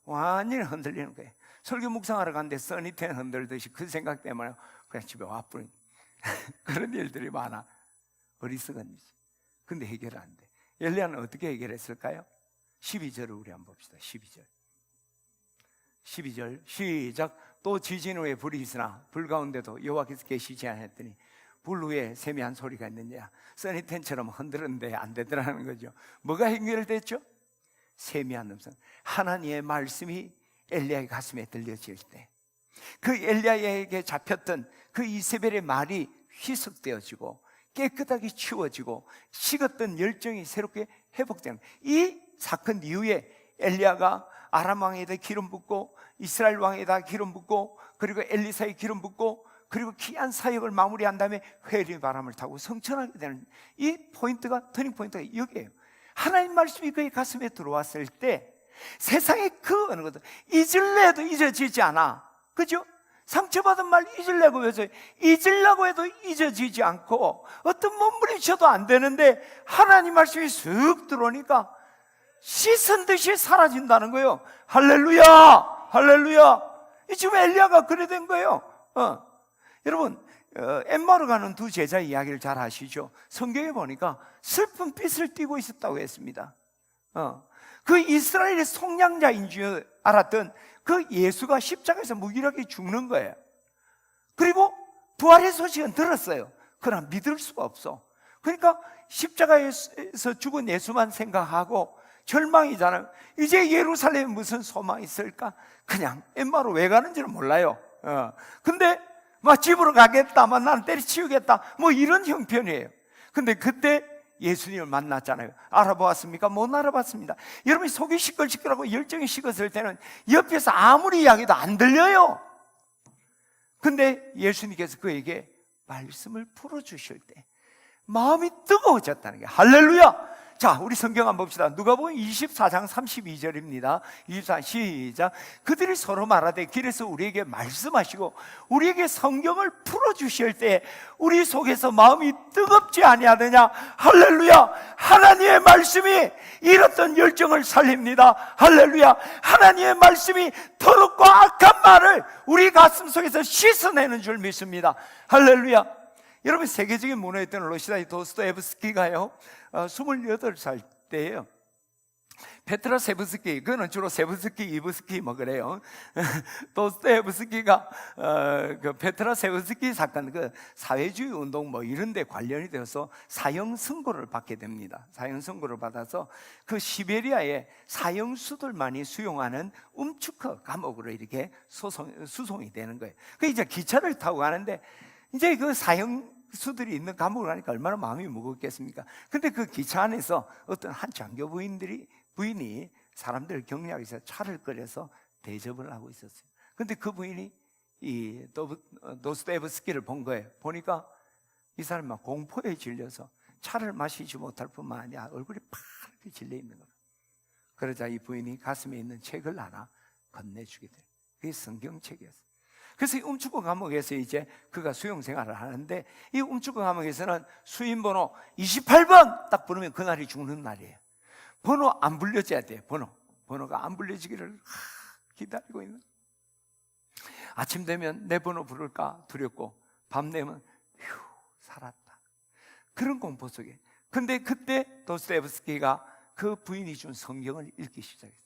S1: 완전히 흔들리는 거예요. 설교 묵상하러 갔는데 써니텐 흔들듯이 그 생각 때문에 그냥 집에 와버린 그런 일들이 많아. 어리석은 일이지. 근데 해결 안 돼. 엘리야는 어떻게 해결했을까요? 12절을 우리 한번 봅시다. 12절 시작. 또 지진 후에 불이 있으나 불 가운데도 여호와께서 계시지 않았더니 불 후에 세미한 소리가 있느냐. 써니텐처럼 흔들었는데 안 되더라는 거죠. 뭐가 해결됐죠? 세미한 음성. 하나님의 말씀이 엘리야의 가슴에 들려질 때, 그 엘리야에게 잡혔던 그 이세벨의 말이 희석되어지고 깨끗하게 치워지고 식었던 열정이 새롭게 회복되는, 이 사건 이후에 엘리야가 아람 왕에다 기름 붓고 이스라엘 왕에다 기름 붓고 그리고 엘리사에 기름 붓고 그리고 귀한 사역을 마무리한 다음에 회개의 바람을 타고 성천하게 되는, 이 포인트가, 터닝 포인트가 여기에요. 하나님 말씀이 그의 가슴에 들어왔을 때 세상의 그 어느 것도 잊을래 해도 잊어지지 않아. 그죠? 상처받은 말 잊으려고 해서 잊으려고 해도 잊어지지 않고 어떤 몸부림쳐도 안 되는데 하나님 말씀이 쓱 들어오니까 씻은 듯이 사라진다는 거예요. 할렐루야, 할렐루야. 지금 엘리야가 그래 된 거예요. 여러분, 엠마오로 가는 두 제자 이야기를 잘 아시죠? 성경에 보니까 슬픈 빛을 띠고 있었다고 했습니다. 그 이스라엘의 속량자인 줄 알았던 그 예수가 십자가에서 무기력하게 죽는 거예요. 그리고 부활의 소식은 들었어요. 그러나 믿을 수가 없어. 그러니까 십자가에서 죽은 예수만 생각하고 절망이잖아요. 이제 예루살렘에 무슨 소망이 있을까? 그냥 엠마오로 왜 가는지는 몰라요. 근데 막 집으로 가겠다, 나는 때려치우겠다, 뭐 이런 형편이에요. 근데 그때 예수님을 만났잖아요. 알아보았습니까? 못 알아봤습니다. 여러분이 속이 시끌시끌하고 열정이 식었을 때는 옆에서 아무리 이야기도 안 들려요. 근데 예수님께서 그에게 말씀을 풀어주실 때 마음이 뜨거워졌다는 게, 할렐루야! 자, 우리 성경 한번 봅시다. 누가복음 24장 32절입니다 24, 시작. 그들이 서로 말하되 길에서 우리에게 말씀하시고 우리에게 성경을 풀어주실 때 우리 속에서 마음이 뜨겁지 아니하느냐. 할렐루야. 하나님의 말씀이 잃었던 열정을 살립니다. 할렐루야. 하나님의 말씀이 더럽고 악한 말을 우리 가슴 속에서 씻어내는 줄 믿습니다. 할렐루야. 여러분, 세계적인 문화였던 러시아 도스토옙스키가요 28살 때예요. 페트라 세브스키, 그거는 주로 세브스키, 이브스키 뭐 그래요. 도스토옙스키가 그 페트라 세브스키 사건, 그 사회주의 운동 뭐 이런 데 관련이 되어서 사형 선고를 받게 됩니다. 사형 선고를 받아서 그 시베리아의 사형수들만이 수용하는 움츠크 감옥으로 이렇게 수송이 되는 거예요. 그 이제 기차를 타고 가는데 이제 그 사형수들이 있는 감옥을 가니까 얼마나 마음이 무겁겠습니까? 근데 그 기차 안에서 어떤 한 장교 부인이 사람들을 격려하기 위해서 차를 끓여서 대접을 하고 있었어요. 근데 그 부인이 이 도스토옙스키를 본 거예요. 보니까 이 사람이 막 공포에 질려서 차를 마시지 못할 뿐만 아니라 얼굴이 파랗게 질려 있는 거예요. 그러자 이 부인이 가슴에 있는 책을 하나 건네주게 돼요. 그게 성경책이었어요. 그래서 이 움츠크 감옥에서 이제 그가 수용 생활을 하는데, 이 움츠크 감옥에서는 수임번호 28번 딱 부르면 그날이 죽는 날이에요. 번호 안 불려져야 돼요. 번호가 안 불려지기를 기다리고 있는. 아침 되면 내 번호 부를까 두렵고, 밤 되면 휴, 살았다, 그런 공포 속에. 근데 그때 도스토옙스키가 그 부인이 준 성경을 읽기 시작했어요.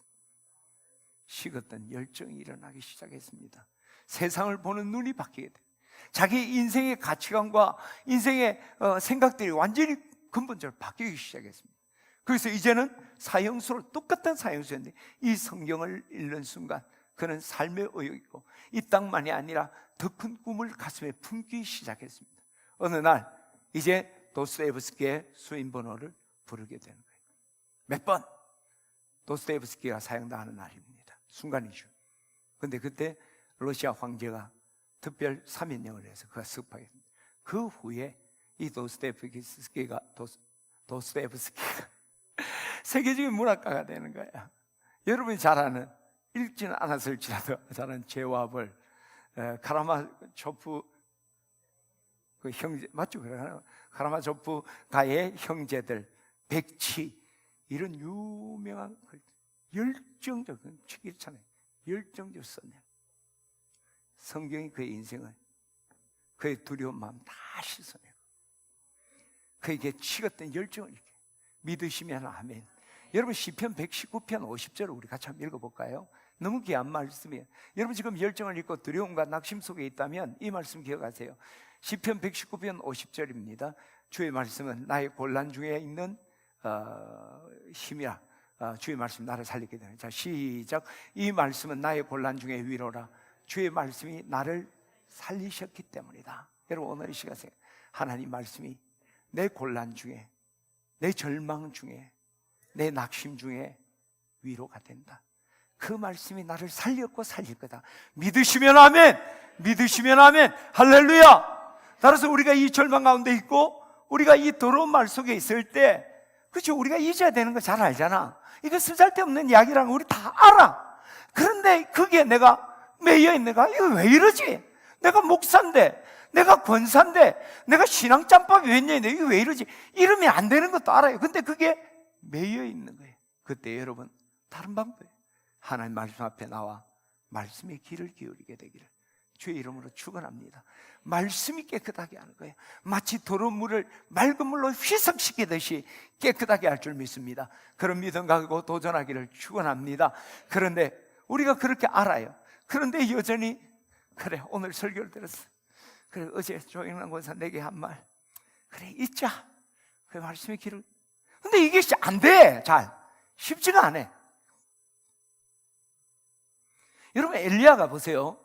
S1: 식었던 열정이 일어나기 시작했습니다. 세상을 보는 눈이 바뀌게 돼요. 자기 인생의 가치관과 인생의 생각들이 완전히 근본적으로 바뀌기 시작했습니다. 그래서 이제는 사형수로, 똑같은 사형수였는데 이 성경을 읽는 순간 그는 삶의 의욕이고 이 땅만이 아니라 더 큰 꿈을 가슴에 품기 시작했습니다. 어느 날 이제 도스토옙스키의 수임번호를 부르게 되는 거예요. 몇 번? 도스토옙스키가 사형당하는 날입니다. 순간이죠. 근데 그때 러시아 황제가 특별 사면령을 해서 그가 습하겠습니다. 그 후에 이 도스토옙스키가 세계적인 문학가가 되는 거야. 여러분이 잘 아는, 읽지는 않았을지라도 잘 아는 제와벌, 카라마초프 그 형제 맞죠? 카라마초프가의 형제들, 백치, 이런 유명한 열정적 책 있잖아요. 열정적 썼네요. 성경이 그의 인생을, 그의 두려운 마음 다 씻어내고 그에게 식었던 열정을 이렇게 믿으시면 아멘. 여러분, 시편 119편 50절을 우리 같이 한번 읽어볼까요? 너무 귀한 말씀이에요. 여러분 지금 열정을 잃고 두려움과 낙심 속에 있다면 이 말씀 기억하세요. 시편 119편 50절입니다. 주의 말씀은 나의 곤란 중에 있는 힘이라. 주의 말씀 나를 살리게 되는. 자, 시작. 이 말씀은 나의 곤란 중에 위로라. 주의 말씀이 나를 살리셨기 때문이다. 여러분, 오늘 이 시간에 하나님 말씀이 내 곤란 중에, 내 절망 중에, 내 낙심 중에 위로가 된다. 그 말씀이 나를 살렸고 살릴 거다. 믿으시면 아멘. 믿으시면 아멘. 할렐루야. 따라서 우리가 이 절망 가운데 있고 우리가 이 더러운 말 속에 있을 때, 그렇죠, 우리가 잊어야 되는 거 잘 알잖아. 이거 쓰잘데없는 이야기라는 거 우리 다 알아. 그런데 그게 내가 매여 있는가? 이거 왜 이러지? 내가 목사인데, 내가 권사인데, 내가 신앙 짬밥이 웬일인데 이거 왜 이러지? 이러면 안 되는 것도 알아요. 근데 그게 매여 있는 거예요. 그때 여러분, 다른 방법이에요. 하나님 말씀 앞에 나와 말씀에 귀를 기울이게 되기를 주의 이름으로 축원합니다. 말씀이 깨끗하게 하는 거예요. 마치 더러운 물을 맑은 물로 희석시키듯이 깨끗하게 할 줄 믿습니다. 그런 믿음 가지고 도전하기를 축원합니다. 그런데 우리가 그렇게 알아요. 그런데 여전히, 그래, 오늘 설교를 들었어. 그래, 어제 조영란 권사 내게 한 말, 그래, 잊자. 그 말씀의 길을. 근데 이게 안 돼. 잘 쉽지가 않아. 여러분, 엘리야가 보세요.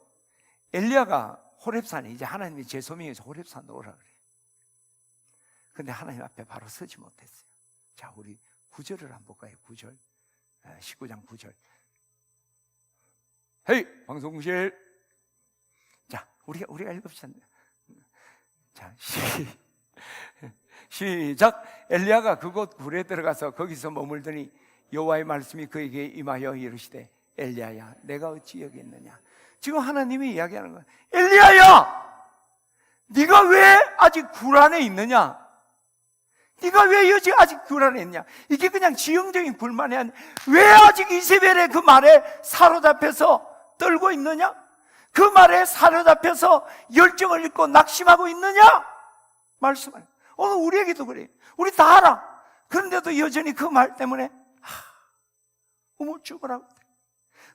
S1: 엘리야가 호렙산에, 이제 하나님이 제 소명에서 호렙산 오라 그래요. 근데 하나님 앞에 바로 서지 못했어요. 자, 우리 9절을 한번 볼까요? 9절, 19장 9절. 헤이, 방송실. 자, 우리가 읽읍시다. 자, 시작. 엘리야가 그곳 굴에 들어가서 거기서 머물더니 여호와의 말씀이 그에게 임하여 이르시되, 엘리야야, 내가 어찌 여기 있느냐? 지금 하나님이 이야기하는 거야. 엘리야야, 네가 왜 아직 굴 안에 있느냐? 네가 왜 여기 아직 굴 안에 있냐? 이게 그냥 지형적인 굴만이 아니야. 왜 아직 이세벨의 그 말에 사로잡혀서 떨고 있느냐? 그 말에 사로잡혀서 열정을 잃고 낙심하고 있느냐? 말씀을. 오늘 우리에게도 그래요. 우리 다 알아. 그런데도 여전히 그 말 때문에 우물쭈물하고.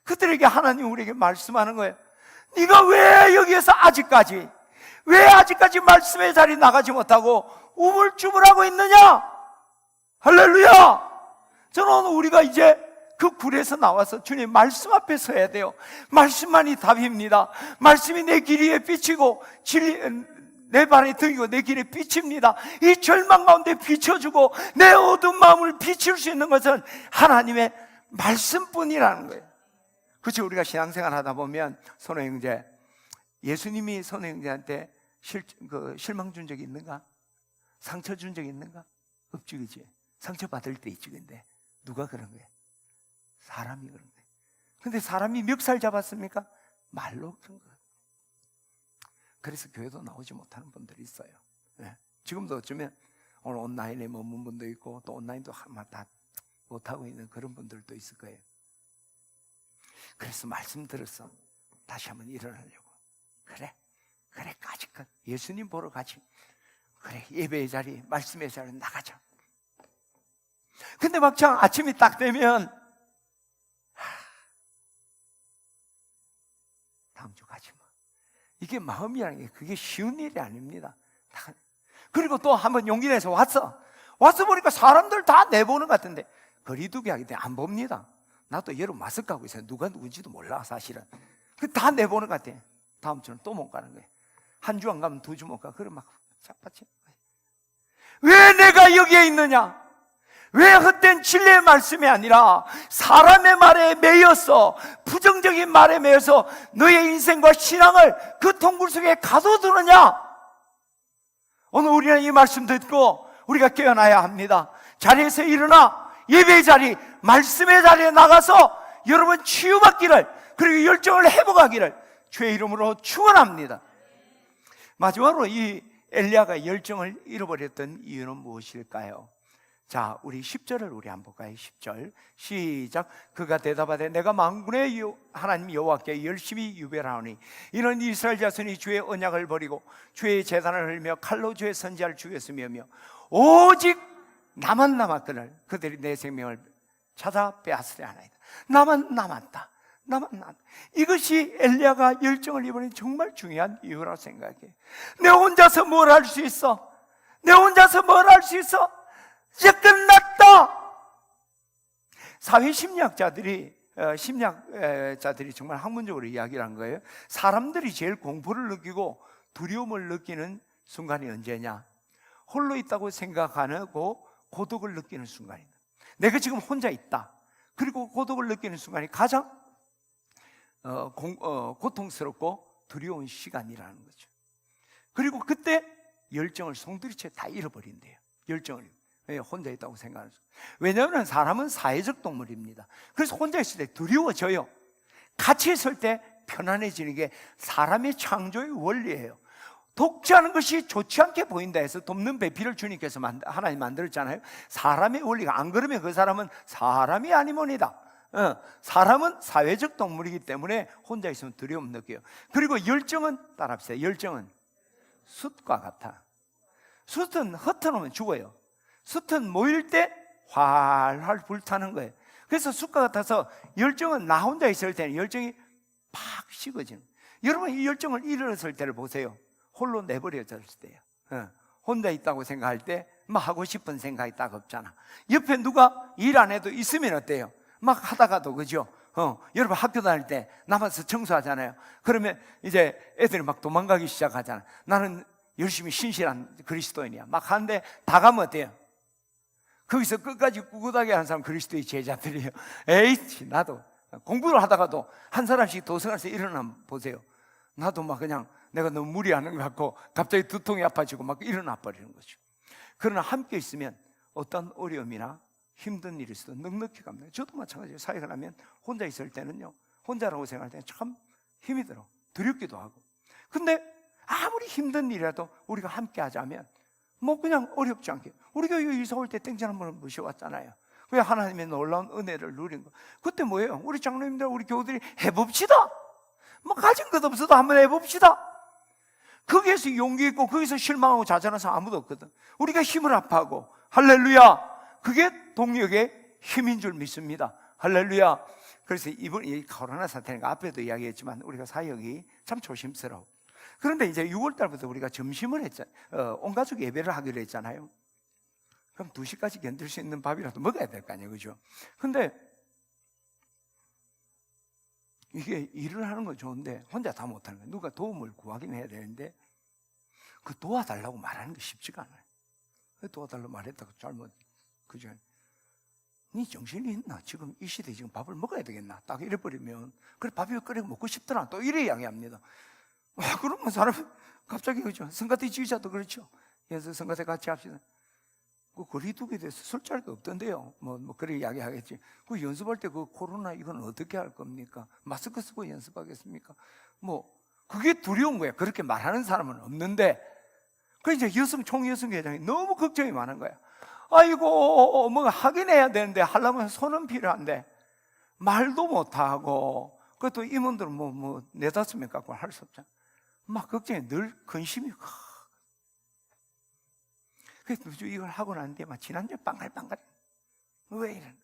S1: 그들에게 하나님 우리에게 말씀하는 거예요. 네가 왜 여기에서 아직까지, 왜 아직까지 말씀의 자리 나가지 못하고 우물쭈물하고 있느냐? 할렐루야. 저는 오늘 우리가 이제 그 굴에서 나와서 주님 말씀 앞에 서야 돼요. 말씀만이 답입니다. 말씀이 내 길 위에 비치고 내 발에 등이고 내 길에 비칩니다. 이 절망 가운데 비춰주고 내 어두운 마음을 비출 수 있는 것은 하나님의 말씀뿐이라는 거예요. 그렇죠. 우리가 신앙생활 하다 보면 선호 형제, 예수님이 선호 형제한테 실망 준 적이 있는가? 상처 준 적이 있는가? 없지, 그치? 상처 받을 때 있지. 근데 누가 그런 거예요? 사람이 그런 거예요. 근데 사람이 멱살 잡았습니까? 말로 그런 거예요. 그래서 교회도 나오지 못하는 분들이 있어요. 네. 지금도 어쩌면 오늘 온라인에 머문 분도 있고 또 온라인도 다 못하고 있는 그런 분들도 있을 거예요. 그래서 말씀 들었어. 다시 한번 일어나려고. 그래 까짓것 예수님 보러 가지. 그래, 예배의 자리, 말씀의 자리 나가자. 근데 막상 아침이 딱 되면 다음 주 가지 뭐. 이게 마음이라는 게 그게 쉬운 일이 아닙니다. 그리고 또 한번 용기 내서 와서 보니까 사람들 다 내보는 것 같은데 거리두기 하기 때문에 안 봅니다. 나도 여러분 마스크 하고 있어요. 누가 누군지도 몰라 사실은. 다 내보는 것 같아. 다음 주는 또 못 가는 거예요. 한 주 안 가면 2주 못 가. 그럼 막 짝받치. 왜 내가 여기에 있느냐? 왜 헛된 진리의 말씀이 아니라 사람의 말에 매여서, 부정적인 말에 매여서 너의 인생과 신앙을 그 동굴 속에 가둬두느냐? 오늘 우리는 이 말씀 듣고 우리가 깨어나야 합니다. 자리에서 일어나 예배의 자리, 말씀의 자리에 나가서 여러분 치유받기를, 그리고 열정을 회복하기를 주의 이름으로 축원합니다. 마지막으로 이 엘리야가 열정을 잃어버렸던 이유는 무엇일까요? 자, 우리 10절을 우리 한번 볼까요? 10절 시작. 그가 대답하되 내가 만군의 하나님 여호와께 열심히 유별하오니 이는 이스라엘 자손이 주의 언약을 버리고 주의 제단을 흘며 칼로 주의 선지자를 죽였으며 오직 나만 남았거늘 그들이 내 생명을 찾아 빼앗으려 하나이다. 나만 남았다. 이것이 엘리야가 열정을 잃어버린 정말 중요한 이유라고 생각해. 내 혼자서 뭘 할 수 있어? 이제 끝났다. 심리학자들이 정말 학문적으로 이야기를 한 거예요. 사람들이 제일 공포를 느끼고 두려움을 느끼는 순간이 언제냐? 홀로 있다고 생각하고 고독을 느끼는 순간입니다. 내가 지금 혼자 있다, 그리고 고독을 느끼는 순간이 가장 고통스럽고 두려운 시간이라는 거죠. 그리고 그때 열정을 송두리째 다 잃어버린대요. 열정을 혼자 있다고 생각하는 순간. 왜냐하면 사람은 사회적 동물입니다. 그래서 혼자 있을 때 두려워져요. 같이 있을 때 편안해지는 게 사람의 창조의 원리예요. 독재하는 것이 좋지 않게 보인다 해서 돕는 배필을 주님께서 하나님 만들었잖아요. 사람의 원리가, 안 그러면 그 사람은 사람이 아니모니다. 사람은 사회적 동물이기 때문에 혼자 있으면 두려움 느껴요. 그리고 열정은, 따라합시다. 열정은 숯과 같아. 숯은 흩어놓으면 죽어요. 숯은 모일 때 활활 불타는 거예요. 그래서 숯과 같아서 열정은 나 혼자 있을 때는 열정이 팍 식어지는 거예요. 여러분, 이 열정을 잃었을 때를 보세요. 홀로 내버려졌을 때요. 혼자 있다고 생각할 때 막 하고 싶은 생각이 딱 없잖아. 옆에 누가 일 안 해도 있으면 어때요? 막 하다가도, 그죠? 여러분 학교 다닐 때 남아서 청소하잖아요. 그러면 이제 애들이 막 도망가기 시작하잖아. 나는 열심히 신실한 그리스도인이야 막 하는데 다 가면 어때요? 거기서 끝까지 꿋꿋하게 한 사람 그리스도의 제자들이에요. 에이, 나도 공부를 하다가도 한 사람씩 도서관에서 일어나 보세요. 나도 막 그냥 내가 너무 무리하는 것 같고 갑자기 두통이 아파지고 막 일어나 버리는 거죠. 그러나 함께 있으면 어떤 어려움이나 힘든 일이 있어도 넉넉히 갑니다. 저도 마찬가지예요. 사회가 나면 혼자 있을 때는요, 혼자라고 생각할 때는 참 힘이 들어, 두렵기도 하고. 근데 아무리 힘든 일이라도 우리가 함께 하자면 뭐 그냥 어렵지 않게, 우리가 이사 올 때 땡전 한번 모셔왔잖아요. 왜? 하나님의 놀라운 은혜를 누린 거. 그때 뭐예요? 우리 장로님들, 우리 교우들이 해봅시다. 뭐 가진 것 없어도 한번 해봅시다. 거기에서 용기 있고 거기서 실망하고 좌절하는 사람 아무도 없거든. 우리가 힘을 합하고, 할렐루야, 그게 동력의 힘인 줄 믿습니다. 할렐루야. 그래서 이번 이 코로나 사태니까 앞에도 이야기했지만 우리가 사역이 참 조심스러워. 그런데 이제 6월 달부터 우리가 점심을 했잖아요. 온 가족 예배를 하기로 했잖아요. 그럼 2시까지 견딜 수 있는 밥이라도 먹어야 될 거 아니에요, 그죠? 근데 이게 일을 하는 건 좋은데 혼자 다 못하는 거예요. 누가 도움을 구하긴 해야 되는데 그 도와달라고 말하는 게 쉽지가 않아요. 도와달라고 말했다고 잘못, 그죠? 네 정신이 있나? 지금 이 시대에 지금 밥을 먹어야 되겠나? 딱 이래버리면, 그래 밥이 끓여 먹고 싶더라, 또 이래 이야기합니다. 그러면 사람이 갑자기, 그죠? 성가대 지휘자도 그렇죠. 그래서 성가대 같이 합시다. 그 거리두기에 대해서 술자리도 없던데요. 뭐 그래 이야기하겠지. 그 연습할 때 그 코로나 이건 어떻게 할 겁니까? 마스크 쓰고 연습하겠습니까? 뭐 그게 두려운 거야. 그렇게 말하는 사람은 없는데, 그 이제 총여성회장이 너무 걱정이 많은 거야. 아이고, 뭐 하긴 해야 되는데 하려면 손은 필요한데 말도 못하고, 그것도 임원들은 뭐 4-5명 갖고 할 수 없잖아. 막 걱정이 늘 근심이. 그래서 이걸 하고 나는데 막 지난주에 빵갈빵갈. 왜 이래?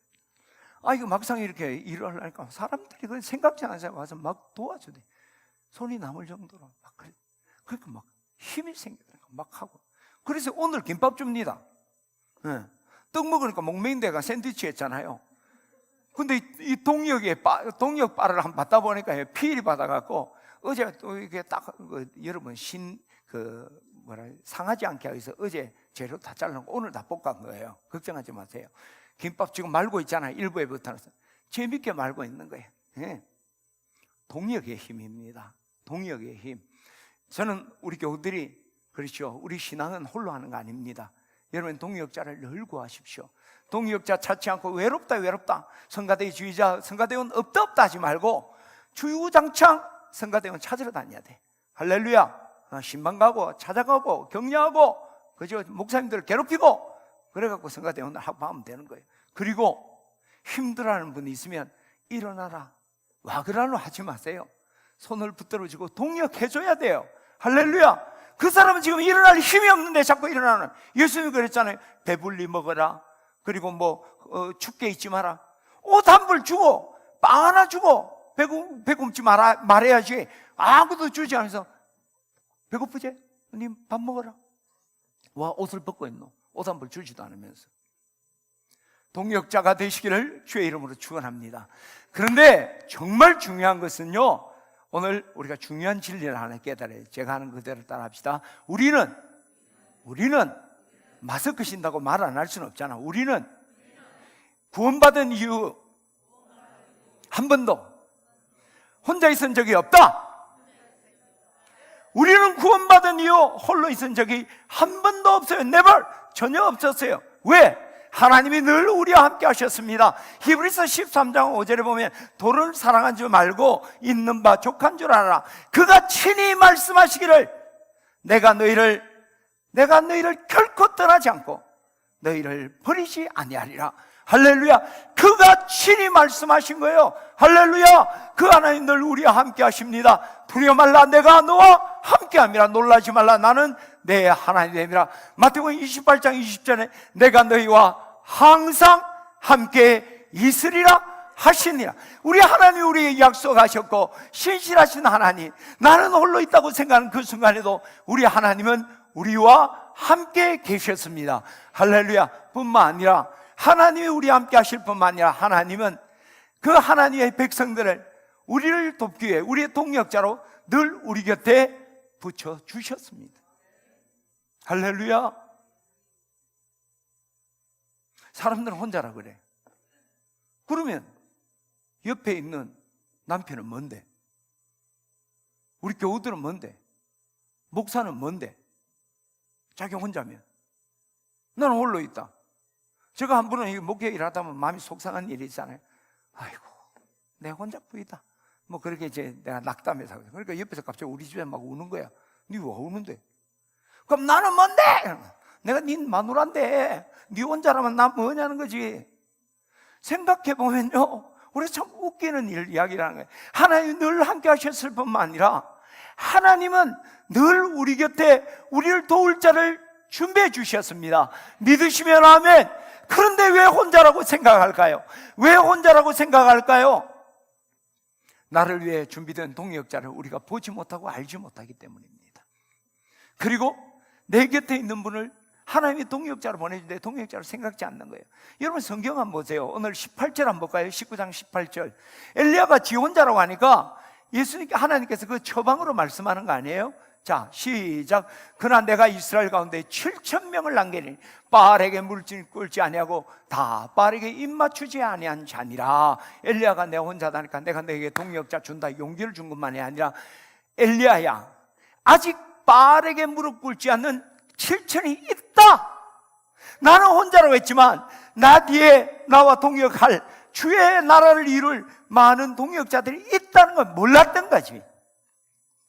S1: 이거 막상 이렇게 일을 하려니까 사람들이 그건 생각지 않은 사람 와서 막 도와주대. 손이 남을 정도로 막 그래. 그러니까 막 힘이 생기더라고. 막 하고. 그래서 오늘 김밥 줍니다. 떡 먹으니까 목맹대가 샌드위치 했잖아요. 근데 이 동력 바를 한번 받다 보니까 피일이 받아갖고 어제 또 이게 딱 여러분 상하지 않게 하기 위해서 어제 재료 다 잘라놓고 오늘 다 볶은 거예요. 걱정하지 마세요. 김밥 지금 말고 있잖아요. 일부에부터는 재밌게 말고 있는 거예요. 동력의 힘입니다. 동력의 힘. 저는 우리 교우들이, 그렇죠, 우리 신앙은 홀로 하는 거 아닙니다. 여러분 동역자를 늘 구하십시오. 동역자 찾지 않고 외롭다 성가대 주의자, 성가대원 없다 하지 말고 주구장창 성가대원 찾으러 다녀야 돼. 할렐루야. 신방 가고 찾아가고 격려하고, 그죠? 목사님들을 괴롭히고 그래갖고 성가대원을 하고 하면 되는 거예요. 그리고 힘들어하는 분이 있으면 일어나라, 와 그러라 하지 마세요. 손을 붙들어주고 동력해줘야 돼요. 할렐루야. 그 사람은 지금 일어날 힘이 없는데 자꾸 일어나는. 예수님이 그랬잖아요. 배불리 먹어라. 그리고 춥게 있지 마라. 옷 한 벌 주고 빵 하나 주고 배굶지 말아야지. 아무도 주지 않아서 배고프지? 님 밥 먹어라. 와, 옷을 벗고 있노? 옷 한 벌 주지도 않으면서. 동역자가 되시기를 주의 이름으로 축원합니다. 그런데 정말 중요한 것은요, 오늘 우리가 중요한 진리를 하나 깨달아요. 제가 하는 그대로 따라합시다. 우리는 마스크 신다고 말 안 할 수는 없잖아. 우리는 구원받은 이후 한 번도 혼자 있은 적이 없다. 우리는 구원받은 이후 홀로 있은 적이 한 번도 없어요. never, 전혀 없었어요. 왜? 하나님이 늘 우리와 함께 하셨습니다. 히브리서 13장 5절에 보면 도를 사랑한 줄 말고 있는 바 족한 줄 알아라. 그가 친히 말씀하시기를 내가 너희를 결코 떠나지 않고 너희를 버리지 아니하리라. 할렐루야. 그가 친히 말씀하신 거예요. 할렐루야. 그 하나님 늘 우리와 함께 하십니다. 두려워 말라, 내가 너와 함께 함이라. 놀라지 말라, 나는 내 하나님이라. 마태복음 28장 20절에 내가 너희와 항상 함께 있으리라 하시니라. 우리 하나님이 우리에게 약속하셨고 신실하신 하나님, 나는 홀로 있다고 생각하는 그 순간에도 우리 하나님은 우리와 함께 계셨습니다. 할렐루야. 뿐만 아니라 하나님이 우리와 함께 하실 뿐만 아니라 하나님은 그 하나님의 백성들을 우리를 돕기 위해 우리의 동역자로 늘 우리 곁에 붙여주셨습니다. 할렐루야. 사람들은 혼자라 그래. 그러면 옆에 있는 남편은 뭔데? 우리 교우들은 뭔데? 목사는 뭔데? 자기 혼자면. 나는 홀로 있다. 제가 한 번은 목회 일하다 보면 마음이 속상한 일이 있잖아요. 아이고, 내 혼자 뿌이다. 뭐 그렇게 이제 내가 낙담해서. 그러니까 옆에서 갑자기 우리 집에 막 우는 거야. 니 왜 우는데? 그럼 나는 뭔데? 내가 네 마누라인데 네 혼자라면 나 뭐냐는 거지. 생각해보면요, 우리 참 웃기는 이야기라는 거예요. 하나님이 늘 함께 하셨을 뿐만 아니라 하나님은 늘 우리 곁에 우리를 도울 자를 준비해 주셨습니다. 믿으시면 아멘. 그런데 왜 혼자라고 생각할까요? 왜 혼자라고 생각할까요? 나를 위해 준비된 동역자를 우리가 보지 못하고 알지 못하기 때문입니다. 그리고 내 곁에 있는 분을 하나님이 동역자로 보내주는데 동역자로 생각지 않는 거예요. 여러분 성경 한번 보세요. 오늘 18절 한번 볼까요? 19장 18절. 엘리야가 지 혼자라고 하니까 예수님께 하나님께서 그 처방으로 말씀하는 거 아니에요? 자, 시작. 그러나 내가 이스라엘 가운데 7,000명을 남기니 바알에게 물질 꿀지 아니하고 다 바알에게 입맞추지 아니한 자니라. 엘리야가 내 혼자다니까 내가 너에게 동역자 준다 용기를 준 것만이 아니라 엘리야야, 아직 바알에게 무릎 꿇지 않는 7,000이 있다. 나는 혼자라고 했지만 나 뒤에 나와 동역할 주의 나라를 이룰 많은 동역자들이 있다는 걸 몰랐던 거지.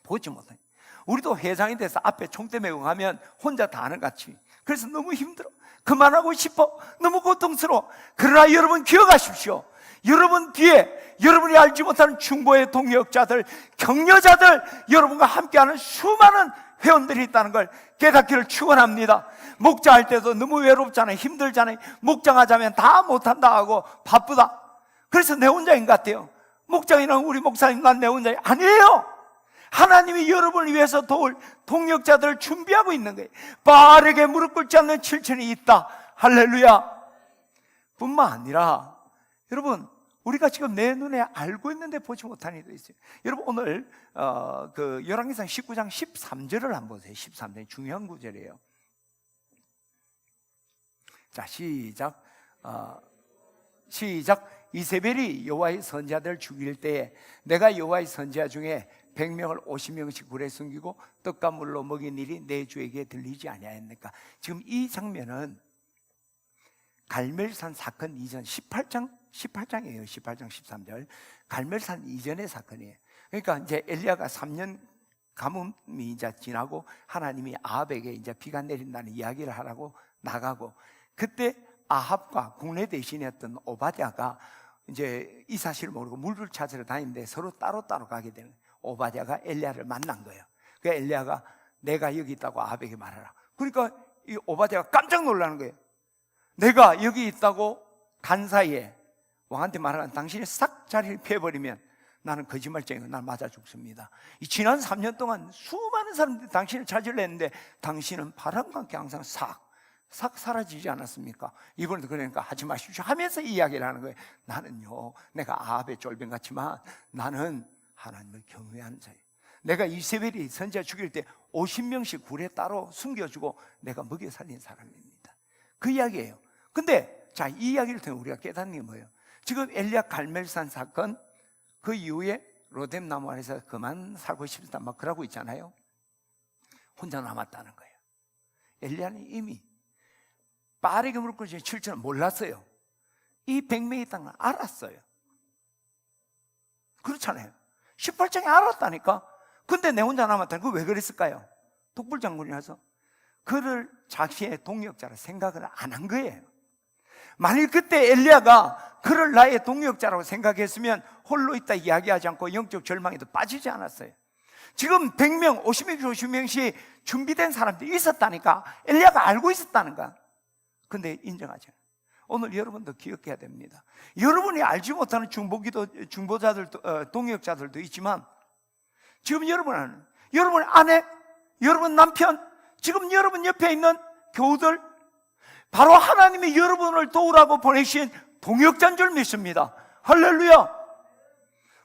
S1: 보지 못해. 우리도 회장이 돼서 앞에 총대 메고 가면 혼자 다 하는 것 같이. 그래서 너무 힘들어. 그만하고 싶어. 너무 고통스러워. 그러나 여러분 기억하십시오. 여러분 뒤에 여러분이 알지 못하는 중보의 동역자들, 격려자들, 여러분과 함께하는 수많은 회원들이 있다는 걸 깨닫기를 축원합니다. 목장할 때도 너무 외롭잖아요. 힘들잖아요. 목장하자면 다 못한다 하고 바쁘다. 그래서 내 혼자인 것 같아요. 목장이랑 우리 목사님 난 내 혼자 아니에요. 하나님이 여러분을 위해서 도울 동역자들을 준비하고 있는 거예요. 바알에게 무릎 꿇지 않는 7,000이 있다. 할렐루야. 뿐만 아니라 여러분, 우리가 지금 내 눈에 알고 있는데 보지 못하는 일도 있어요. 여러분 오늘 그 열왕기상 19장 13절을 한번 보세요. 13절 중요한 구절이에요. 자, 시작. 이세벨이 여호와의 선지자들을 죽일 때에 내가 여호와의 선지자 중에 100명을 50명씩 굴에 숨기고 떡과 물로 먹인 일이 내 주에게 들리지 아니하였느까. 지금 이 장면은 갈멜산 사건 이전 18장이에요. 18장 13절. 갈멜산 이전의 사건이에요. 그러니까 이제 엘리야가 3년 가뭄이 이제 지나고 하나님이 아합에게 이제 비가 내린다는 이야기를 하라고 나가고, 그때 아합과 국내 대신이었던 오바댜가 이제 이 사실을 모르고 물을 찾으러 다니는데 서로 따로따로 가게 되는 거예요. 오바댜가 엘리야를 만난 거예요. 그 엘리야가 내가 여기 있다고 아합에게 말하라. 그러니까 이 오바댜가 깜짝 놀라는 거예요. 내가 여기 있다고 간 사이에 왕한테 말하면 당신이 싹 자리를 피해버리면 나는 거짓말쟁이고 난 맞아 죽습니다. 이 지난 3년 동안 수많은 사람들이 당신을 찾으려 했는데 당신은 바람과 함께 항상 싹 싹 사라지지 않았습니까? 이번에도 그러니까 하지 마십시오 하면서 이야기를 하는 거예요. 나는요, 내가 아합의 쫄병 같지만 나는 하나님을 경외하는 자예요. 내가 이세벨이 선지자 죽일 때 50명씩 굴에 따로 숨겨주고 내가 먹여 살린 사람입니다. 그 이야기예요. 근데 자, 이 이야기를 통해 우리가 깨닫는 게 뭐예요? 지금 엘리야 갈멜산 사건, 그 이후에 로뎀 나무 아래서 그만 살고 싶다 막 그러고 있잖아요. 혼자 남았다는 거예요. 엘리야는 이미 빠르게 물고 칠 줄은 몰랐어요. 이 100명이 있다는 걸 알았어요. 그렇잖아요. 18장에 알았다니까. 근데 내 혼자 남았다는 거 왜 그랬을까요? 독불장군이라서 그를 자기의 동역자라 생각을 안 한 거예요. 만일 그때 엘리야가 그를 나의 동역자라고 생각했으면 홀로 있다 이야기하지 않고 영적 절망에도 빠지지 않았어요. 지금 100명, 50명씩 50명씩 준비된 사람들이 있었다니까. 엘리야가 알고 있었다는 거야. 근데 인정하지 않아요. 오늘 여러분도 기억해야 됩니다. 여러분이 알지 못하는 중보자들도, 동역자들도 있지만 지금 여러분은, 여러분 아내, 여러분 남편, 지금 여러분 옆에 있는 교우들, 바로 하나님이 여러분을 도우라고 보내신 동역자인 줄 믿습니다. 할렐루야.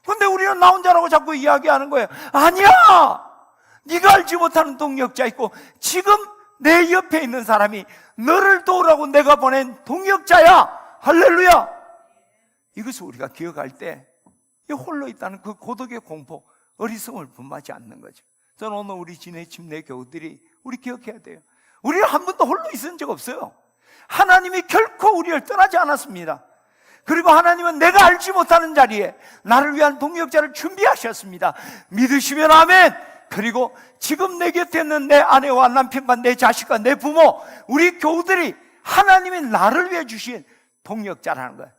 S1: 근데 우리는 나 혼자라고 자꾸 이야기하는 거예요. 아니야! 네가 알지 못하는 동역자 있고 지금 내 옆에 있는 사람이 너를 도우라고 내가 보낸 동역자야. 할렐루야. 이것을 우리가 기억할 때 이 홀로 있다는 그 고독의 공포, 어리석음을 분하지 않는 거죠. 저는 오늘 우리 지내침 내 교우들이 우리 기억해야 돼요. 우리는 한 번도 홀로 있은 적 없어요. 하나님이 결코 우리를 떠나지 않았습니다. 그리고 하나님은 내가 알지 못하는 자리에 나를 위한 동역자를 준비하셨습니다. 믿으시면 아멘. 그리고 지금 내 곁에 있는 내 아내와 남편과 내 자식과 내 부모, 우리 교우들이 하나님이 나를 위해 주신 동역자라는 걸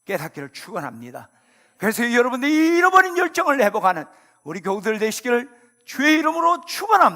S1: 깨닫기를 축원합니다. 그래서 여러분들이 잃어버린 열정을 회복하는 우리 교우들 되시기를 주의 이름으로 축원합니다.